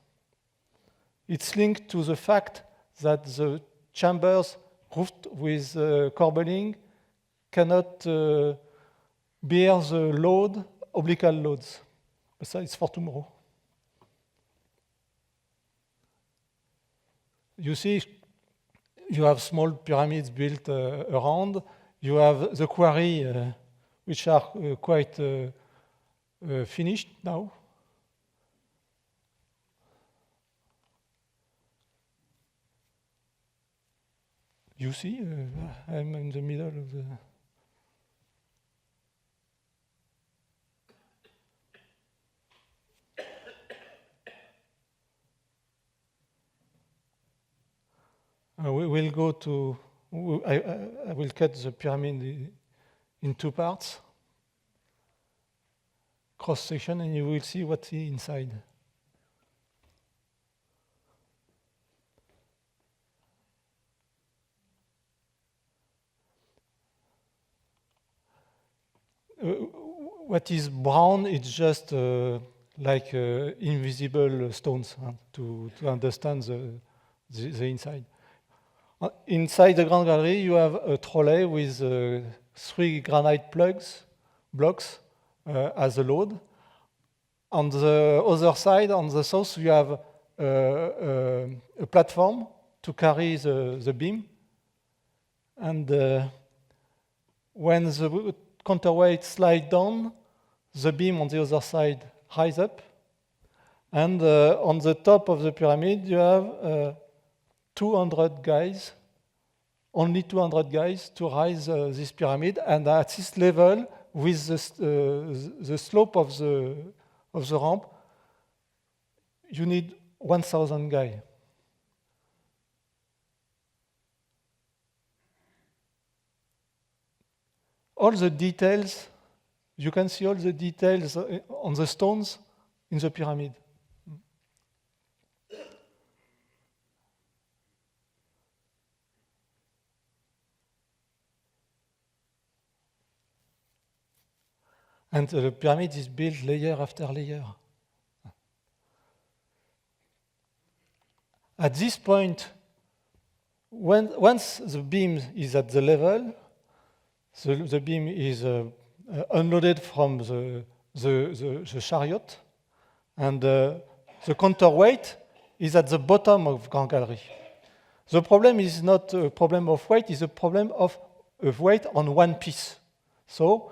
It's linked to the fact that the chambers roofed with corbelling cannot bear the oblique loads. But that is for tomorrow. You see, you have small pyramids built around. You have the quarry, which are quite finished now. You see, I'm in the middle of the... we will go to... I will cut the pyramid in 2 parts. Cross-section, and you will see what's inside. What is brown is just like invisible stones to understand the inside. Inside the Grand Gallery, you have a trolley with 3 granite blocks as a load. On the other side, on the south, you have a platform to carry the beam. And when the counterweight slides down, the beam on the other side rises up. And on the top of the pyramid, you have 200 guys, only 200 guys to rise this pyramid. And at this level, with the slope of the ramp, you need 1,000 guys. All the details, you can see all the details on the stones in the pyramid. And the pyramid is built layer after layer. At this point, once the beam is at the level, the beam is unloaded from the chariot, and the counterweight is at the bottom of Grand Gallery. The problem is not a problem of weight, it's a problem of weight on one piece. So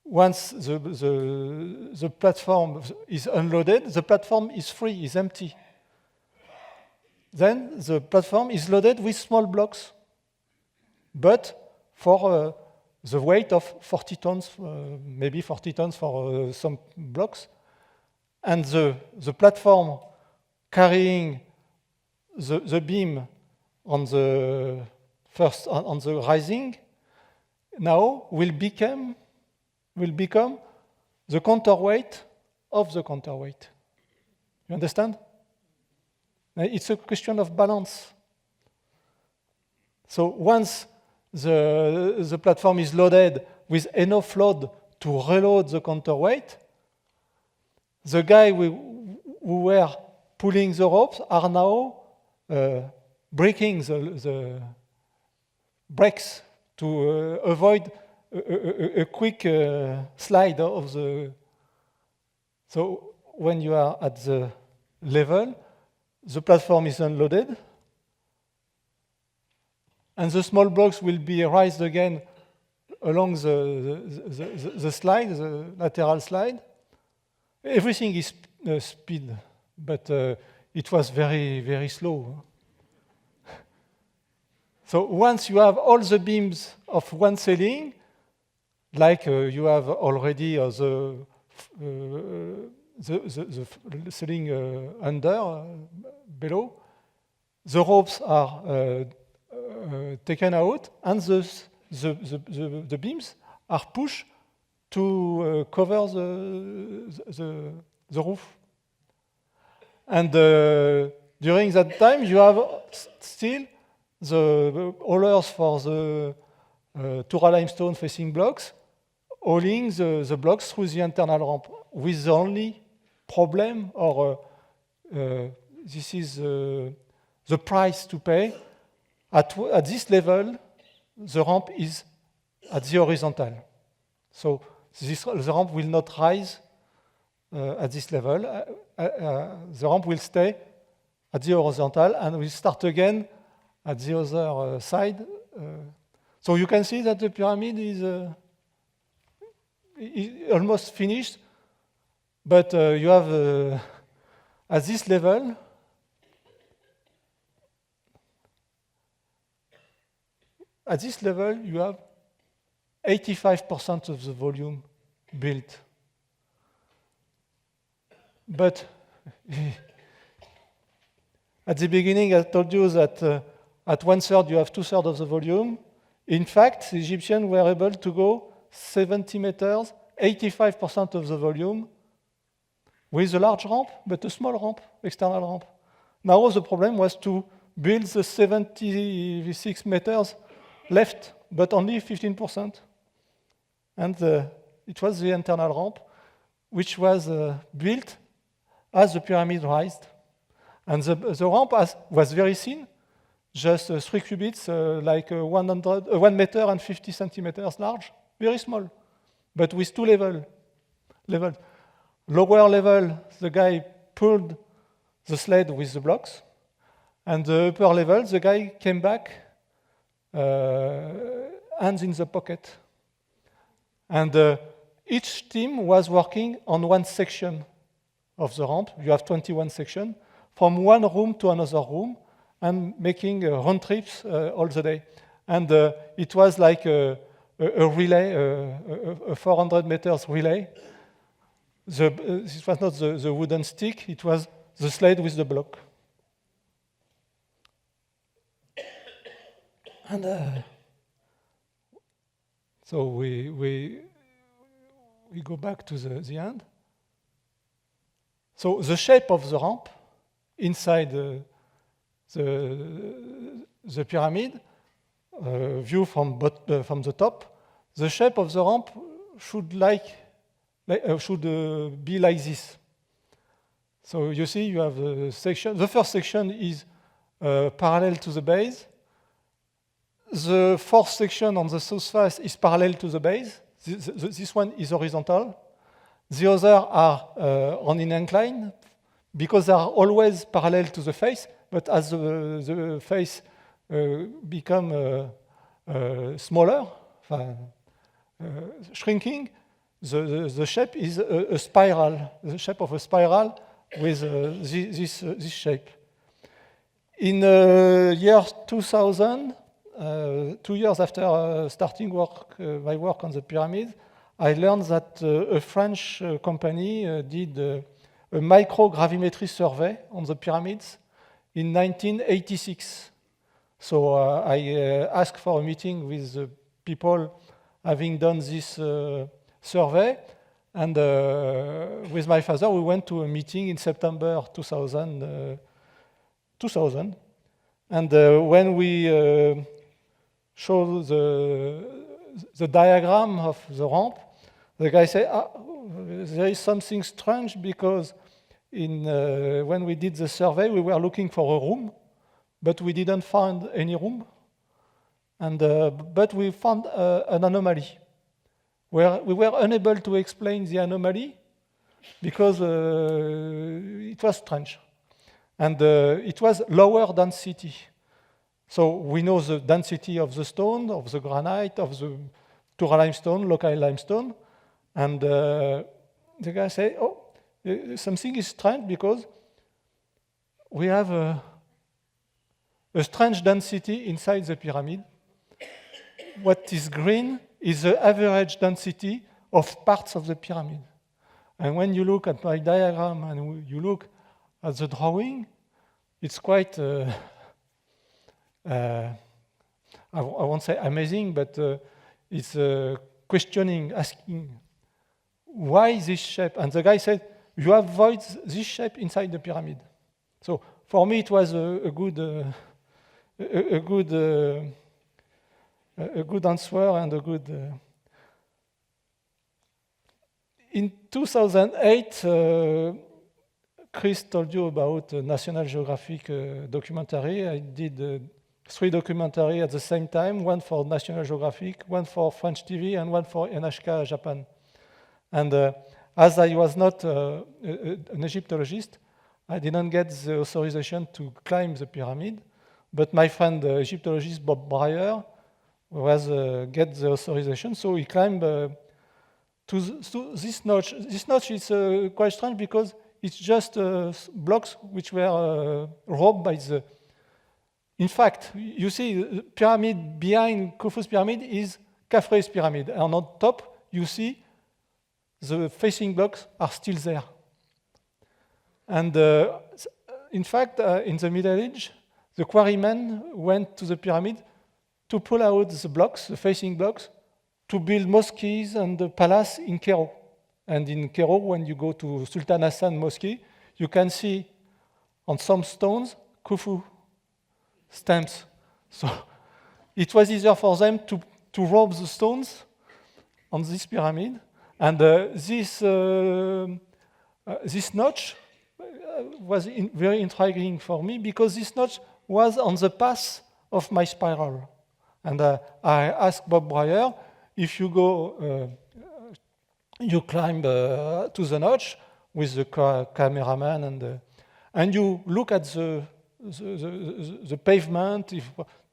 once the platform is unloaded, the platform is free, is empty. Then the platform is loaded with small blocks, but for the weight of 40 tons, maybe 40 tons for some blocks. And the platform carrying the beam on the rising now will become the counterweight of the counterweight. You understand? It's a question of balance. So once the platform is loaded with enough load to reload the counterweight, the guy who were pulling the ropes are now breaking the brakes to avoid a quick slide of the. So when you are at the level, the platform is unloaded, and the small blocks will be raised again along the slide, the lateral slide. Everything is speed, but it was very, very slow. So once you have all the beams of one ceiling, like you have already the ceiling under, below, the ropes are taken out, and the beams are pushed to cover the roof. And during that time, you have still the haulers for the Tura limestone facing blocks, hauling the blocks through the internal ramp, with the only problem, or this is the price to pay. At this level, the ramp is at the horizontal. So the ramp will not rise at this level. The ramp will stay at the horizontal and will start again at the other side. So you can see that the pyramid is almost finished, but you have at this level, you have 85% of the volume built. But at the beginning, I told you that at 1/3 you have 2/3 of the volume. In fact, the Egyptians were able to go 70 meters, 85% of the volume, with a large ramp, but a small ramp, external ramp. Now the problem was to build the 76 meters left, but only 15%. And it was the internal ramp, which was built as the pyramid rised. And the ramp was very thin, just 3 cubits, like 1 meter and 50 centimeters large, very small, but with 2 levels. Lower level, the guy pulled the sled with the blocks, and the upper level, the guy came back, hands in the pocket. And each team was working on one section of the ramp. You have 21 sections, from one room to another room, and making round trips all the day. And it was like a relay, a 400 meters relay. It was not the wooden stick, it was the sled with the block. And so we go back to the end. So the shape of the ramp inside the pyramid, view from the top, the shape of the ramp should be like this. So you see, you have the section. The first section is parallel to the base. The fourth section on the south face is parallel to the base. This one is horizontal. The other are on an incline because they are always parallel to the face. But as the face become smaller, shrinking, the shape is a spiral, the shape of a spiral with this shape. In year 2000, 2 years after starting my work on the pyramid, I learned that a French company did a microgravimetry survey on the pyramids in 1986. So I asked for a meeting with the people having done this survey, and with my father we went to a meeting in September 2000. And when we showed the diagram of the ramp, the guy said, there is something strange because when we did the survey, we were looking for a room, but we didn't find any room. And but we found an anomaly where we were unable to explain the anomaly because it was strange. And it was lower density. So we know the density of the stone, of the granite, of the Tura limestone, local limestone. And the guy said, oh, something is strange because we have a strange density inside the pyramid. What is green is the average density of parts of the pyramid. And when you look at my diagram and you look at the drawing, it's quite, I won't say amazing, but it's questioning, asking, why this shape? And the guy said, you avoid this shape inside the pyramid. So for me, it was a good answer and a good. In 2008, Chris told you about National Geographic documentary. I did 3 documentaries at the same time, one for National Geographic, one for French TV, and one for NHK Japan. And as I was not an Egyptologist, I didn't get the authorization to climb the pyramid, but my friend, the Egyptologist Bob Breyer, was get the authorization, so he climbed to this notch. This notch is quite strange because it's just blocks which were robbed by the. In fact, you see, the pyramid behind Khufu's pyramid is Khafre's pyramid, and on top you see the facing blocks are still there. And in fact, in the Middle Age, the quarrymen went to the pyramid to pull out the blocks, the facing blocks, to build mosques and the palace in Cairo. And in Cairo, when you go to Sultan Hassan Mosque, you can see on some stones Khufu stamps. So it was easier for them to rob the stones on this pyramid. And this notch, was very intriguing for me because this notch was on the path of my spiral. And I asked Bob Breyer, if you go, you climb to the notch with the cameraman and you look at the pavement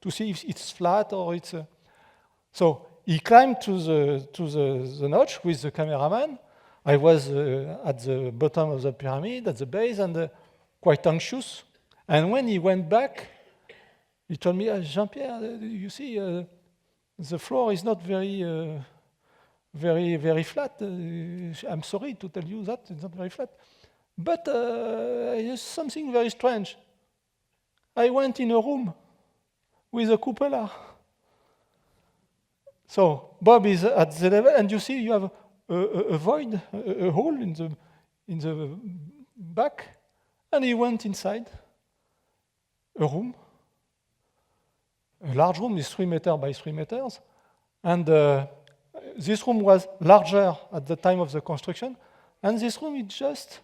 to see if it's flat or it's... So he climbed to the notch with the cameraman. I was at the bottom of the pyramid, at the base, and quite anxious. And when he went back, he told me, Jean-Pierre, you see, the floor is not very flat. I'm sorry to tell you that, it's not very flat. But there's something very strange. I went in a room with a cupola. So Bob is at the level, and you see you have a void, a hole in the back, and he went inside a room. A large room is 3 meters by 3 meters, and this room was larger at the time of the construction, and this room is just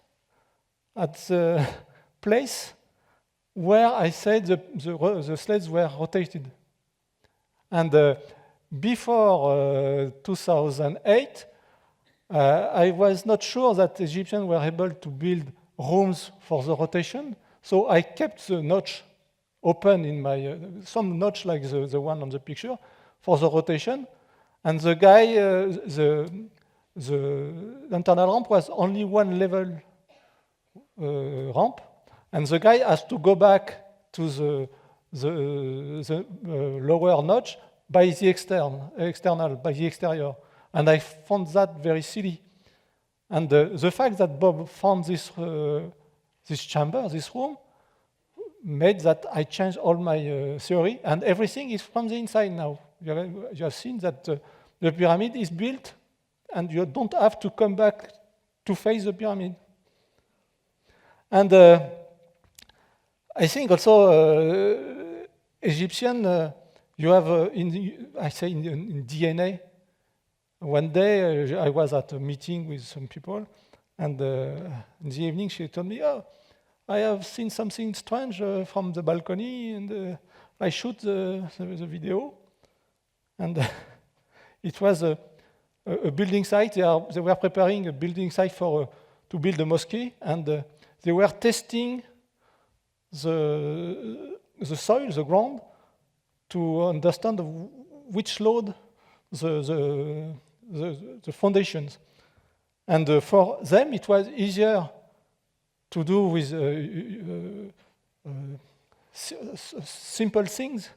at the place where I said the sleds were rotated. And before 2008, I was not sure that Egyptians were able to build rooms for the rotation, so I kept the notch open in my, some notch like the one on the picture, for the rotation. And the guy, the internal ramp was only 1 level ramp, and the guy has to go back to the lower notch by the external, by the exterior. And I found that very silly. And the fact that Bob found this chamber, this room, made that I changed all my theory, and everything is from the inside now. You have seen that the pyramid is built, and you don't have to come back to face the pyramid. And I think also Egyptian, you have I say in DNA. One day I was at a meeting with some people, and in the evening she told me, "Oh, I have seen something strange from the balcony," and I shoot the video, and it was a building site. They were preparing a building site to build a mosque, and they were testing the soil, the ground, to understand which load the foundations. And for them, it was easier to do with simple things.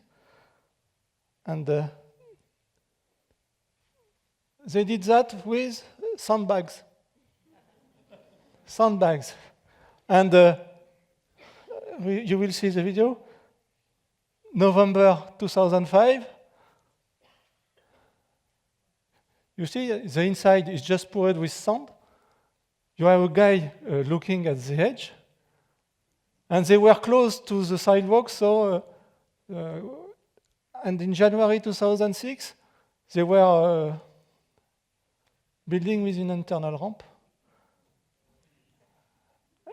And they did that with sandbags. Sandbags. And you will see the video. November 2005. You see, the inside is just poured with sand. You have a guy looking at the edge. And they were close to the sidewalk, so... and in January 2006, they were building with an internal ramp.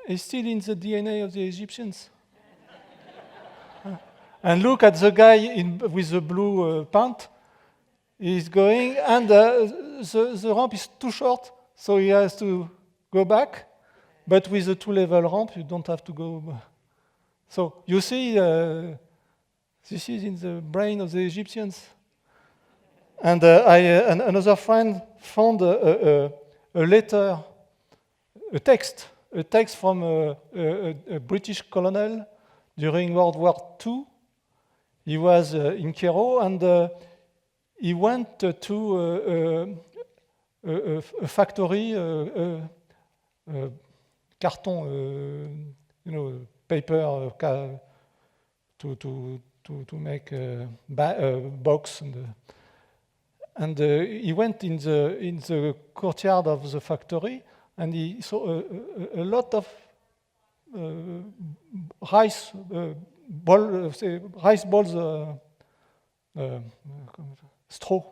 It's still in the DNA of the Egyptians. And look at the guy with the blue pant. He's going, and the ramp is too short, so he has to go back. But with the 2-level ramp, you don't have to go. So you see, this is in the brain of the Egyptians. And another friend found a letter, a text from a British colonel during World War II. He was in Cairo, and he went to a factory, carton, paper to make a box, and he went in the courtyard of the factory, and he saw a lot of rice balls, straw,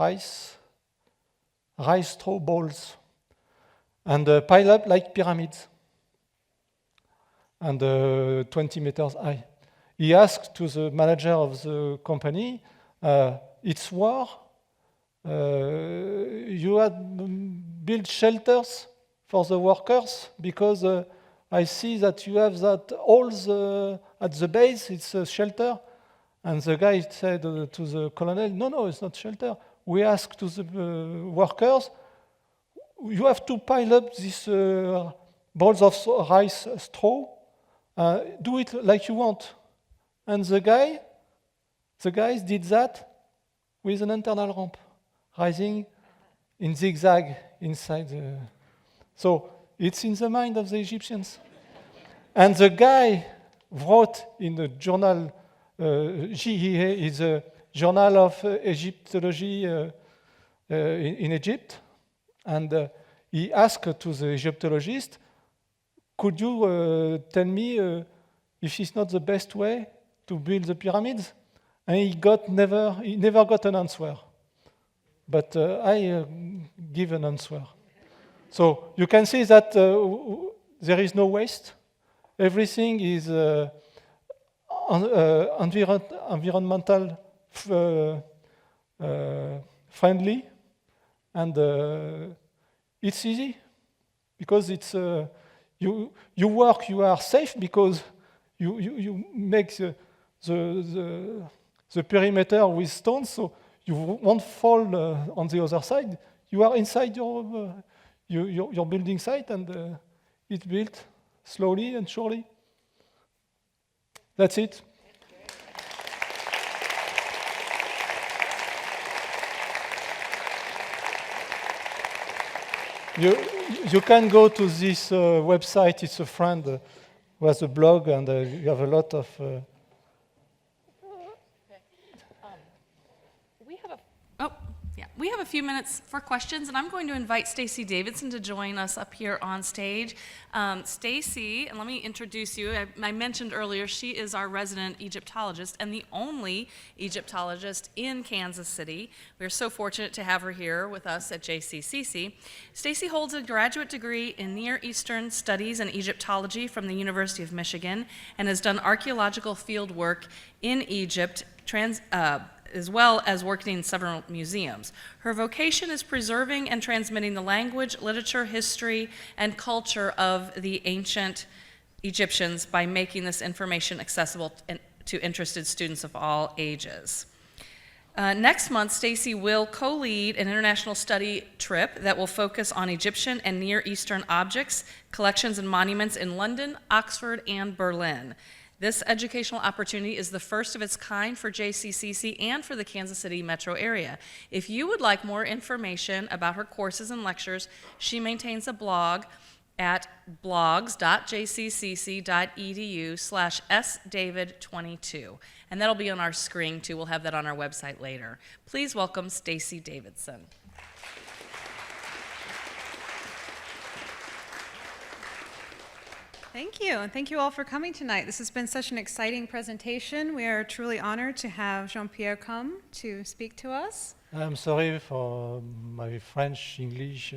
rice straw balls, and pile up like pyramids, and 20 meters high. He asked to the manager of the company, it's war, you had built shelters for the workers, because I see that you have that holes at the base, it's a shelter. And the guy said to the colonel, no, it's not shelter. We asked to the workers, you have to pile up these balls of rice straw, do it like you want. And the guys did that with an internal ramp, rising in zigzag inside the... So it's in the mind of the Egyptians. And the guy wrote in the journal, JEA is a journal of Egyptology in Egypt, and he asked to the Egyptologist, could you tell me if it's not the best way to build the pyramids? And he never got an answer. But I give an answer. So you can see that there is no waste. Everything is environmental friendly, and it's easy because it's you work. You are safe because you make the perimeter with stones, so you won't fall on the other side. You are inside your building site, and it's built slowly and surely. That's it. You can go to this website. It's a friend who has a blog, and you have a lot of... We have a few minutes for questions, and I'm going to invite Stacey Davidson to join us up here on stage. Stacey, and let me introduce you. I mentioned earlier, she is our resident Egyptologist and the only Egyptologist in Kansas City. We're so fortunate to have her here with us at JCCC. Stacey holds a graduate degree in Near Eastern Studies and Egyptology from the University of Michigan and has done archaeological field work in Egypt, as well as working in several museums. Her vocation is preserving and transmitting the language, literature, history, and culture of the ancient Egyptians by making this information accessible to interested students of all ages. Next month, Stacey will co-lead an international study trip that will focus on Egyptian and Near Eastern objects, collections, and monuments in London, Oxford, and Berlin. This educational opportunity is the first of its kind for JCCC and for the Kansas City metro area. If you would like more information about her courses and lectures, she maintains a blog at blogs.jccc.edu/sdavid22. And that'll be on our screen too. We'll have that on our website later. Please welcome Stacey Davidson. Thank you, and thank you all for coming tonight. This has been such an exciting presentation. We are truly honored to have Jean-Pierre come to speak to us. I'm sorry for my French, English.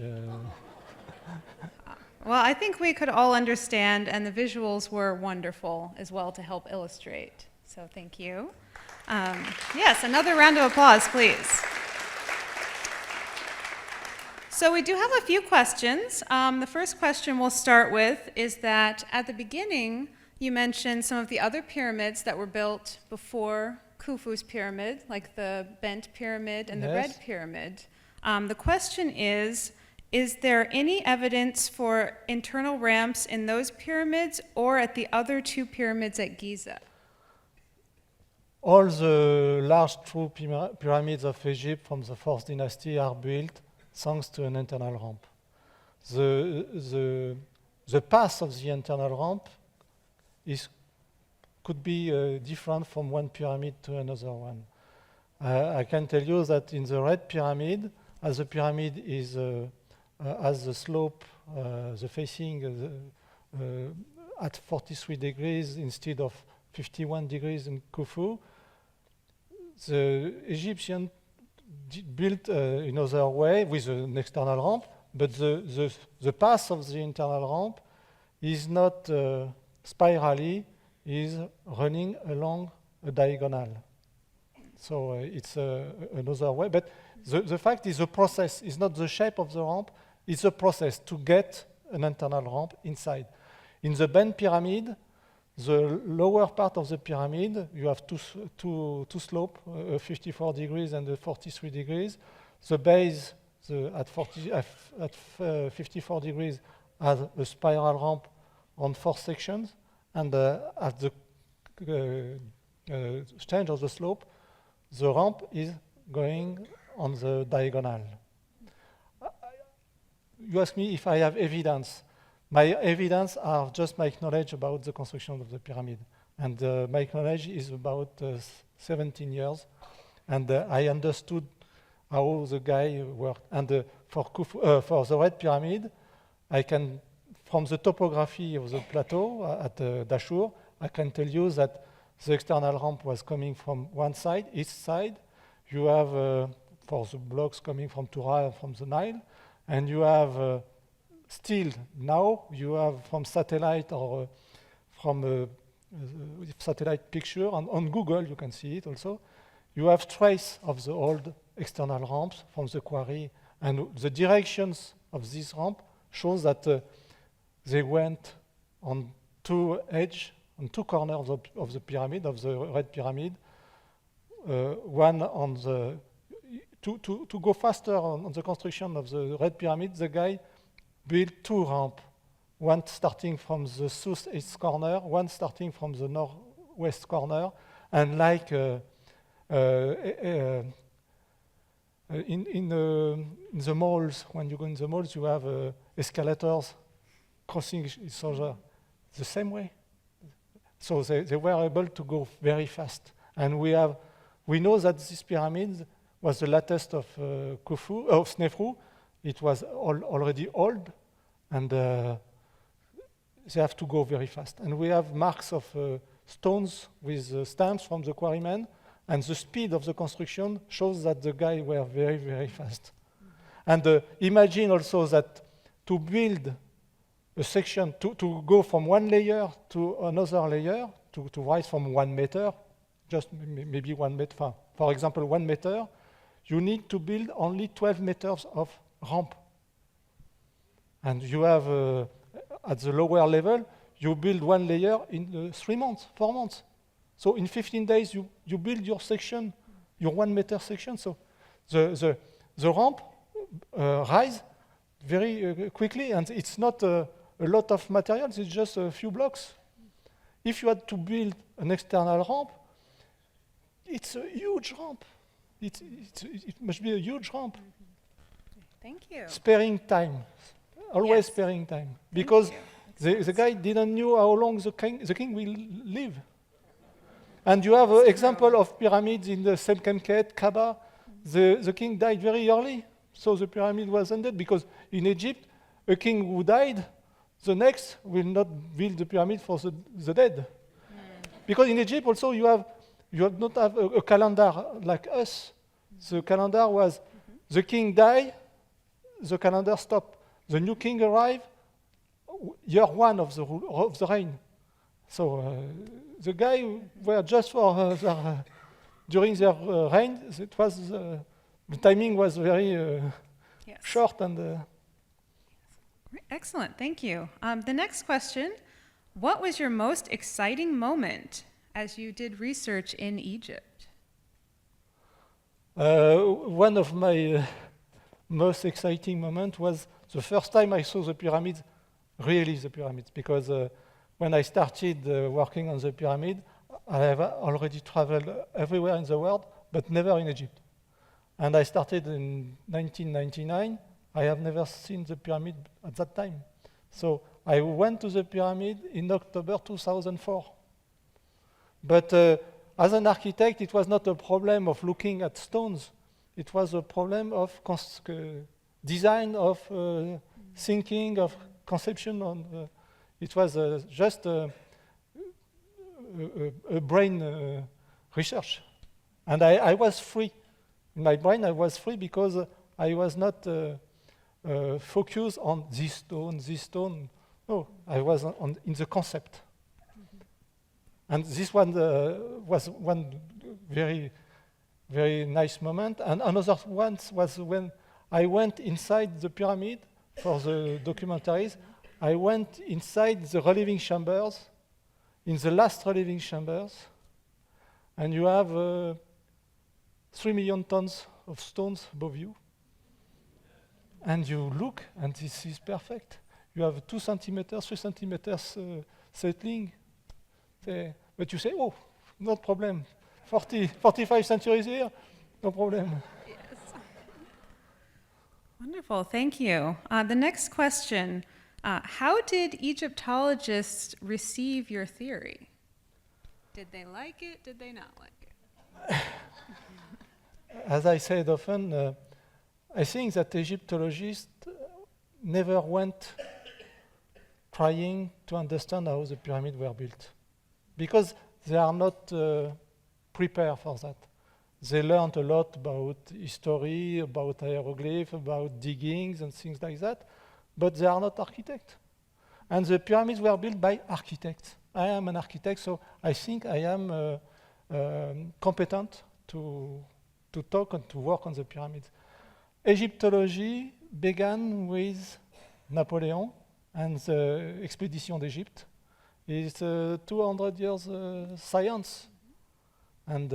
Well, I think we could all understand, and the visuals were wonderful as well to help illustrate. So thank you. Yes, another round of applause, please. So we do have a few questions. The first question we'll start with is that at the beginning, you mentioned some of the other pyramids that were built before Khufu's pyramid, like the bent pyramid and the red pyramid. The question is there any evidence for internal ramps in those pyramids or at the other two pyramids at Giza? All the large true pyramids of Egypt from the 4th dynasty are built thanks to an internal ramp. The path of the internal ramp could be different from one pyramid to another one. I can tell you that in the red pyramid, as the pyramid is as the slope, the facing at 43 degrees instead of 51 degrees in Khufu, the Egyptian built another way with an external ramp, but the path of the internal ramp is not spirally, is running along a diagonal. So it's another way. But the fact is the process is not the shape of the ramp, it's a process to get an internal ramp inside. In the bend pyramid, the lower part of the pyramid, you have two slopes, 54 degrees and 43 degrees. The base at 54 degrees has a spiral ramp on 4 sections, and at the change of the slope, the ramp is going on the diagonal. You ask me if I have evidence. My evidence are just my knowledge about the construction of the pyramid. And my knowledge is about 17 years. And I understood how the guy worked. And for the red pyramid, I can, from the topography of the plateau at Dashur, I can tell you that the external ramp was coming from one side, east side. You have, for the blocks coming from Tura and from the Nile, and you have still now, you have from satellite or from a satellite picture, and on Google you can see it also, you have trace of the old external ramps from the quarry, and the directions of this ramp shows that they went on two edges, on two corners of the pyramid, of the red pyramid, one on the, to go faster on the construction of the red pyramid, the guy built two ramps, one starting from the southeast corner, one starting from the northwest corner, and like in the malls, when you go in the malls, you have escalators crossing each other the same way. So they were able to go very fast. And we know that this pyramid was the latest of Khufu, of Snefru. It was already old, and they have to go very fast. And we have marks of stones with stamps from the quarrymen, and the speed of the construction shows that the guys were very, very fast. And imagine also that to build a section, to go from one layer to another layer, to rise from 1 meter, just maybe 1 meter, for example, 1 meter, you need to build only 12 meters of ramp. And you have, at the lower level, you build one layer in 3 months, 4 months. So in 15 days, you build your section, your 1 meter section. So the ramp rise very quickly, and it's not a lot of materials, it's just a few blocks. If you had to build an external ramp, it's a huge ramp. It must be a huge ramp. Thank you. Sparing time, always Yes. sparing time, because the guy didn't know how long the king will live. And you have an example of pyramids in the Semkemket, Kaaba. The king died very early, so the pyramid was ended, because in Egypt, a king who died, the next will not build the pyramid for the dead. Because in Egypt also you not have a calendar like us. The calendar was, the king died, the calendar stopped. The new king arrived, year 1 of the reign. So the guy were just for during their reign. It was the timing was very Yes. short and. Excellent, thank you. The next question, what was your most exciting moment as you did research in Egypt? One of my most exciting moments was the first time I saw the pyramids, really the pyramids, because when I started working on the pyramid, I have already traveled everywhere in the world, but never in Egypt. And I started in 1999. I have never seen the pyramid at that time. So I went to the pyramid in October 2004. But as an architect, it was not a problem of looking at stones. It was a problem of design, of thinking, of conception. It was just a brain research. And I was free. In my brain, I was free because I was not focus on this stone, this stone. No, I was in the concept. And this one was one very, very nice moment. And another one was when I went inside the pyramid for the documentaries. I went inside the relieving chambers, in the last relieving chambers, and you have 3 million tons of stones above you. And you look, and this is perfect. You have 2 centimeters, 3 centimeters settling. But you say, oh, no problem. 45 centuries here, no problem. Yes. Wonderful, thank you. The next question, how did Egyptologists receive your theory? Did they like it? Did they not like it? As I said often, I think that Egyptologists never went trying to understand how the pyramids were built, because they are not prepared for that. They learned a lot about history, about hieroglyphs, about diggings and things like that, but they are not architects. And the pyramids were built by architects. I am an architect, so I think I am competent to talk and to work on the pyramids. Egyptology began with Napoleon and the expedition d'Egypte. It's 200 years science. And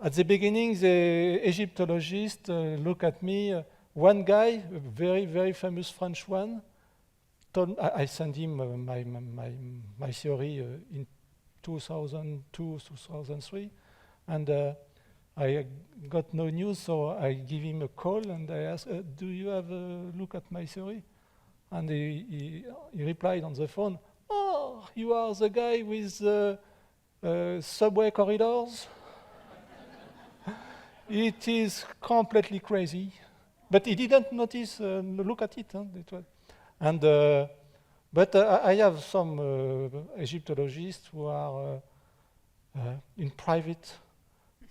at the beginning, the Egyptologists look at me. One guy, a very, very famous French one, told I sent him my theory in 2002, 2003. And I got no news, so I give him a call and I asked, do you have a look at my theory? And he replied on the phone, oh, you are the guy with the subway corridors? It is completely crazy. But he didn't notice, look at it. But I have some Egyptologists who are in private,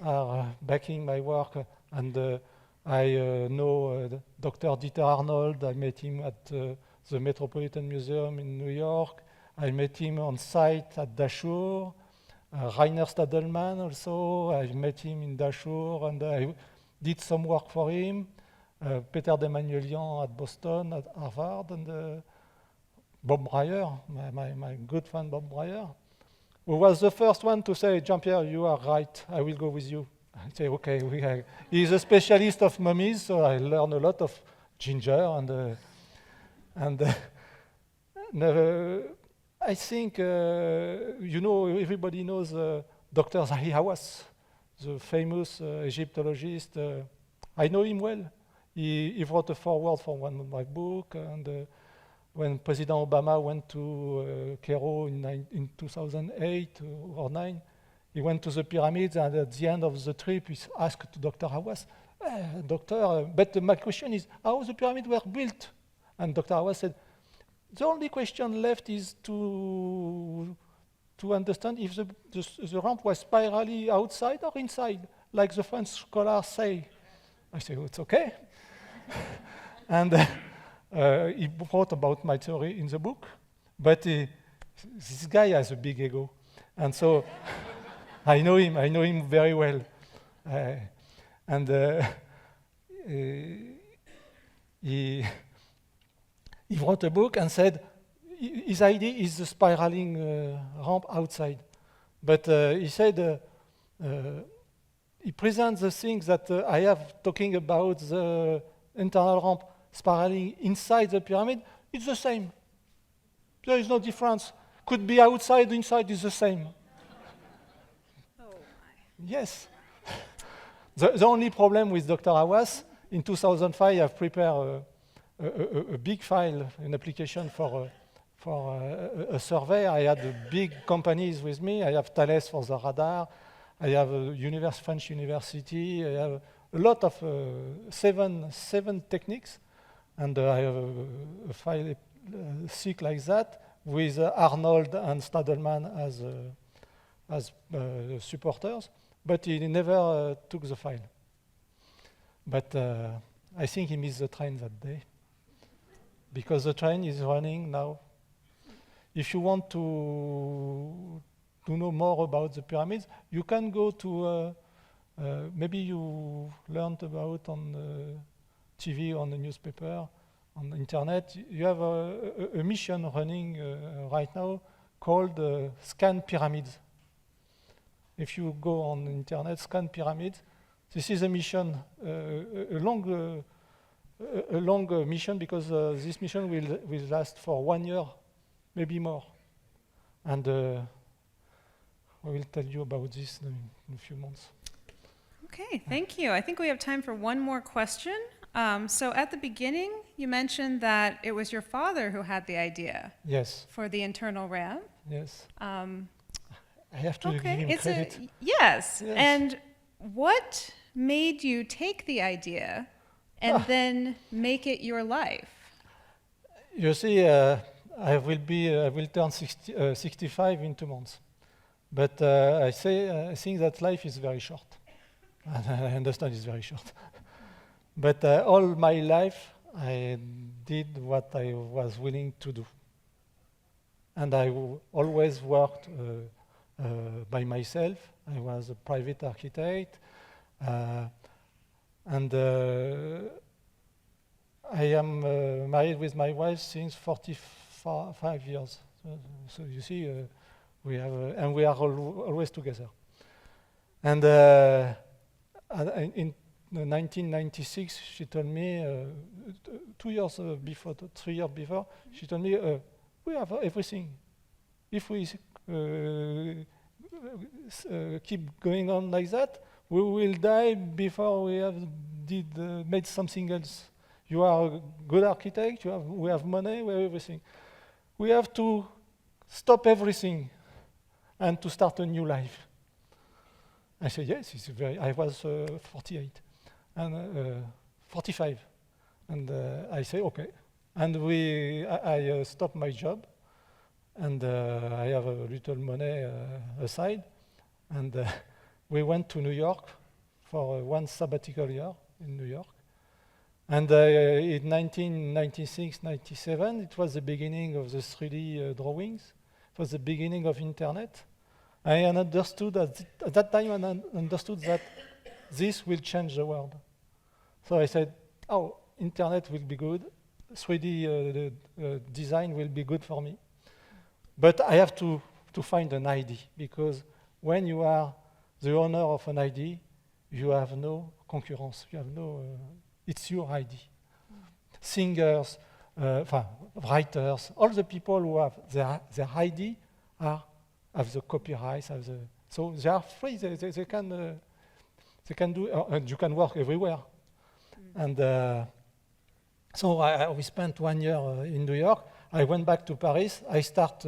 are backing my work, and I know Dr. Dieter Arnold. I met him at the Metropolitan Museum in New York. I met him on site at Dashur. Rainer Stadelmann also, I met him in Dashur, and I did some work for him. Peter Demagnuelian at Boston, at Harvard, and Bob Breyer, my good friend Bob Breyer, who was the first one to say, Jean-Pierre, you are right, I will go with you. I say, okay, he's a specialist of mummies, so I learned a lot of ginger, and I think, everybody knows Dr. Zahi Hawass, the famous Egyptologist. I know him well. He wrote a foreword for one of my books, and when President Obama went to Cairo in 2008 or 9, he went to the pyramids, and at the end of the trip, he asked Dr. Hawass, Doctor, but my question is, how the pyramids were built? And Dr. Hawass said, the only question left is to understand if the ramp was spirally outside or inside, like the French scholars say. I say, it's okay. And he wrote about my theory in the book, but this guy has a big ego. And so I know him very well. He wrote a book and said his idea is the spiraling ramp outside. But he said he presents the things that I have talking about the internal ramp spiraling inside the pyramid. It's the same. There is no difference. Could be outside, inside is the same. Oh my. Yes. The only problem with Dr. Hawass, in 2005, I've prepared a big file, an application for a survey. I had big companies with me. I have Thales for the radar. I have a French university. I have a lot of seven techniques, and I have a file thick like that with Arnold and Stadelmann as supporters. But he never took the file. But I think he missed the train that day, because the train is running now. If you want to know more about the pyramids, you can go to, maybe you learned about on TV, on the newspaper, on the internet. You have a mission running right now called Scan Pyramids. If you go on the internet, Scan Pyramids, this is a mission, a long mission, because this mission will last for 1 year, maybe more. And I will tell you about this in a few months. Okay, thank you. I think we have time for one more question. So at the beginning, you mentioned that it was your father who had the idea Yes, for the internal ramp. yes. Um, I have to give him it's credit. yes. Yes. And what made you take the idea and then make it your life? You see, I will turn 65 in 2 months. But I think that life is very short. I understand it's very short. But all my life, I did what I was willing to do. And I always worked by myself. I was a private architect. And I am married with my wife since 45 years. So you see, we have, and we are always together. And in 1996, she told me, 2 years before, 3 years before, she told me, we have everything. If we keep going on like that, we will die before we have made something else. You are a good architect, we have money, we have everything. We have to stop everything and to start a new life. I said, yes, I was 48 and 45. And I say, okay. And I stopped my job, and I have a little money aside. And we went to New York for one sabbatical year in New York. And in 1996, 97, it was the beginning of the 3D drawings. It was the beginning of internet. I understood at that time, I understood that this will change the world. So I said, oh, internet will be good. 3D design will be good for me. But I have to find an ID, because when you are the owner of an ID, you have no concurrence. You have no, it's your ID. Singers, writers, all the people who have their ID have the copyrights, so they are free. They can do, and you can work everywhere. And so we spent 1 year in New York. I went back to Paris. I start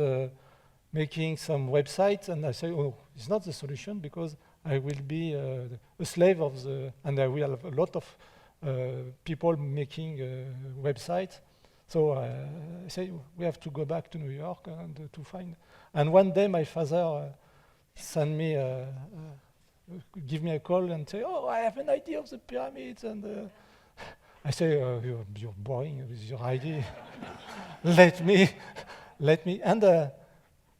making some websites, and I say, oh, it's not the solution, because I will be a slave of and I will have a lot of people making websites. So I say, we have to go back to New York and to find. And one day my father sent me, give me a call and say, oh, I have an idea of the pyramids. And I say, you're boring with your idea. let me. And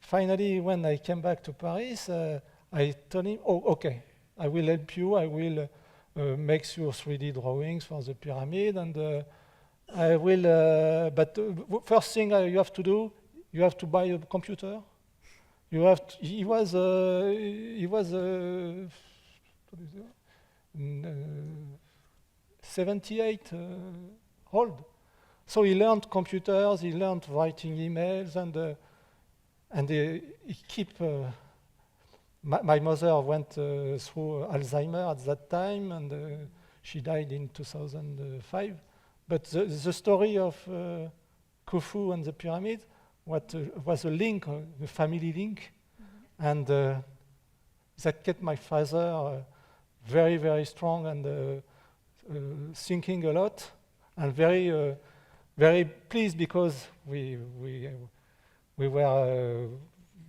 finally, when I came back to Paris, I told him, oh, okay, I will help you. I will make your 3D drawings for the pyramid, and I will. But first thing you have to do, you have to buy a computer. You have. He was 78 old, so he learned computers. He learned writing emails, and he keep. My mother went through Alzheimer at that time, and she died in 2005. But the story of Khufu and the pyramid was a link, a family link, and that kept my father very, very strong and thinking a lot, and very, very pleased, because we were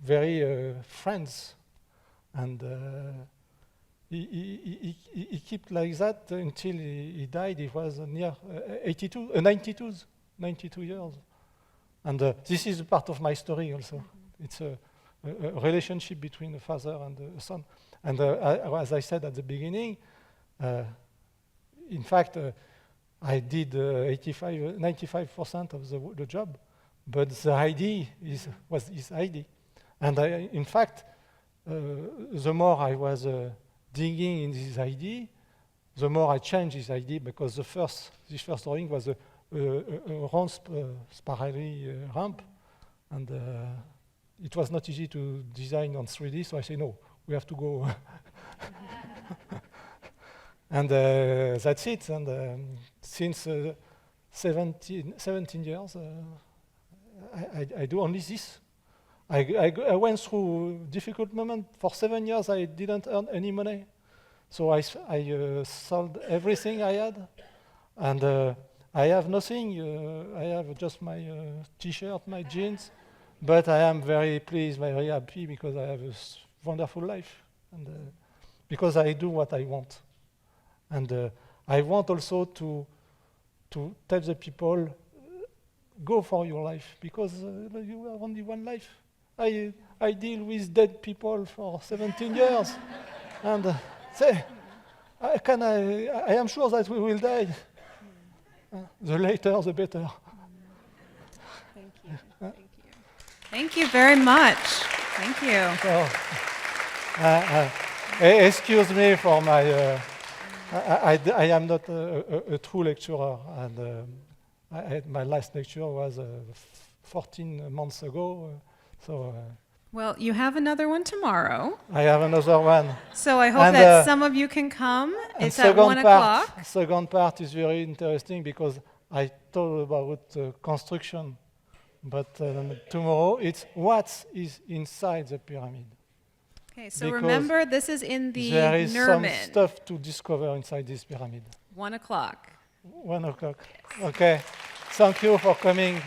very friends. And he kept like that until he died. He was near 92 years. And this is part of my story also. It's a relationship between a father and a son. And as I said at the beginning, in fact, I did 95% of the job, but the idea was his idea. And in fact, the more I was digging in this idea, the more I changed this idea, because this first drawing was a round spirally ramp, and it was not easy to design on 3D, so I say, no, we have to go. And that's it. And since 17 years, I do only this. I went through difficult moment. For 7 years, I didn't earn any money. So I sold everything I had. And I have nothing. I have just my T-shirt, my jeans. But I am very pleased, very happy, because I have a wonderful life. And because I do what I want. And I want also to tell the people, go for your life, because you have only one life. I deal with dead people for 17 years, and I am sure that we will die. The later, the better. Thank you. Thank you. Thank you very much. Thank you. So, excuse me for my. I am not a true lecturer, and my last lecture was 14 months ago. Well, you have another one tomorrow. I have another one. So I hope that some of you can come. It's at 1 o'clock. Second part is very interesting because I told about construction, but tomorrow it's what is inside the pyramid. Okay, so because remember, this is in the there is Nerman. some stuff to discover inside this pyramid. 1 o'clock. 1 o'clock. Yes. Okay. Thank you for coming.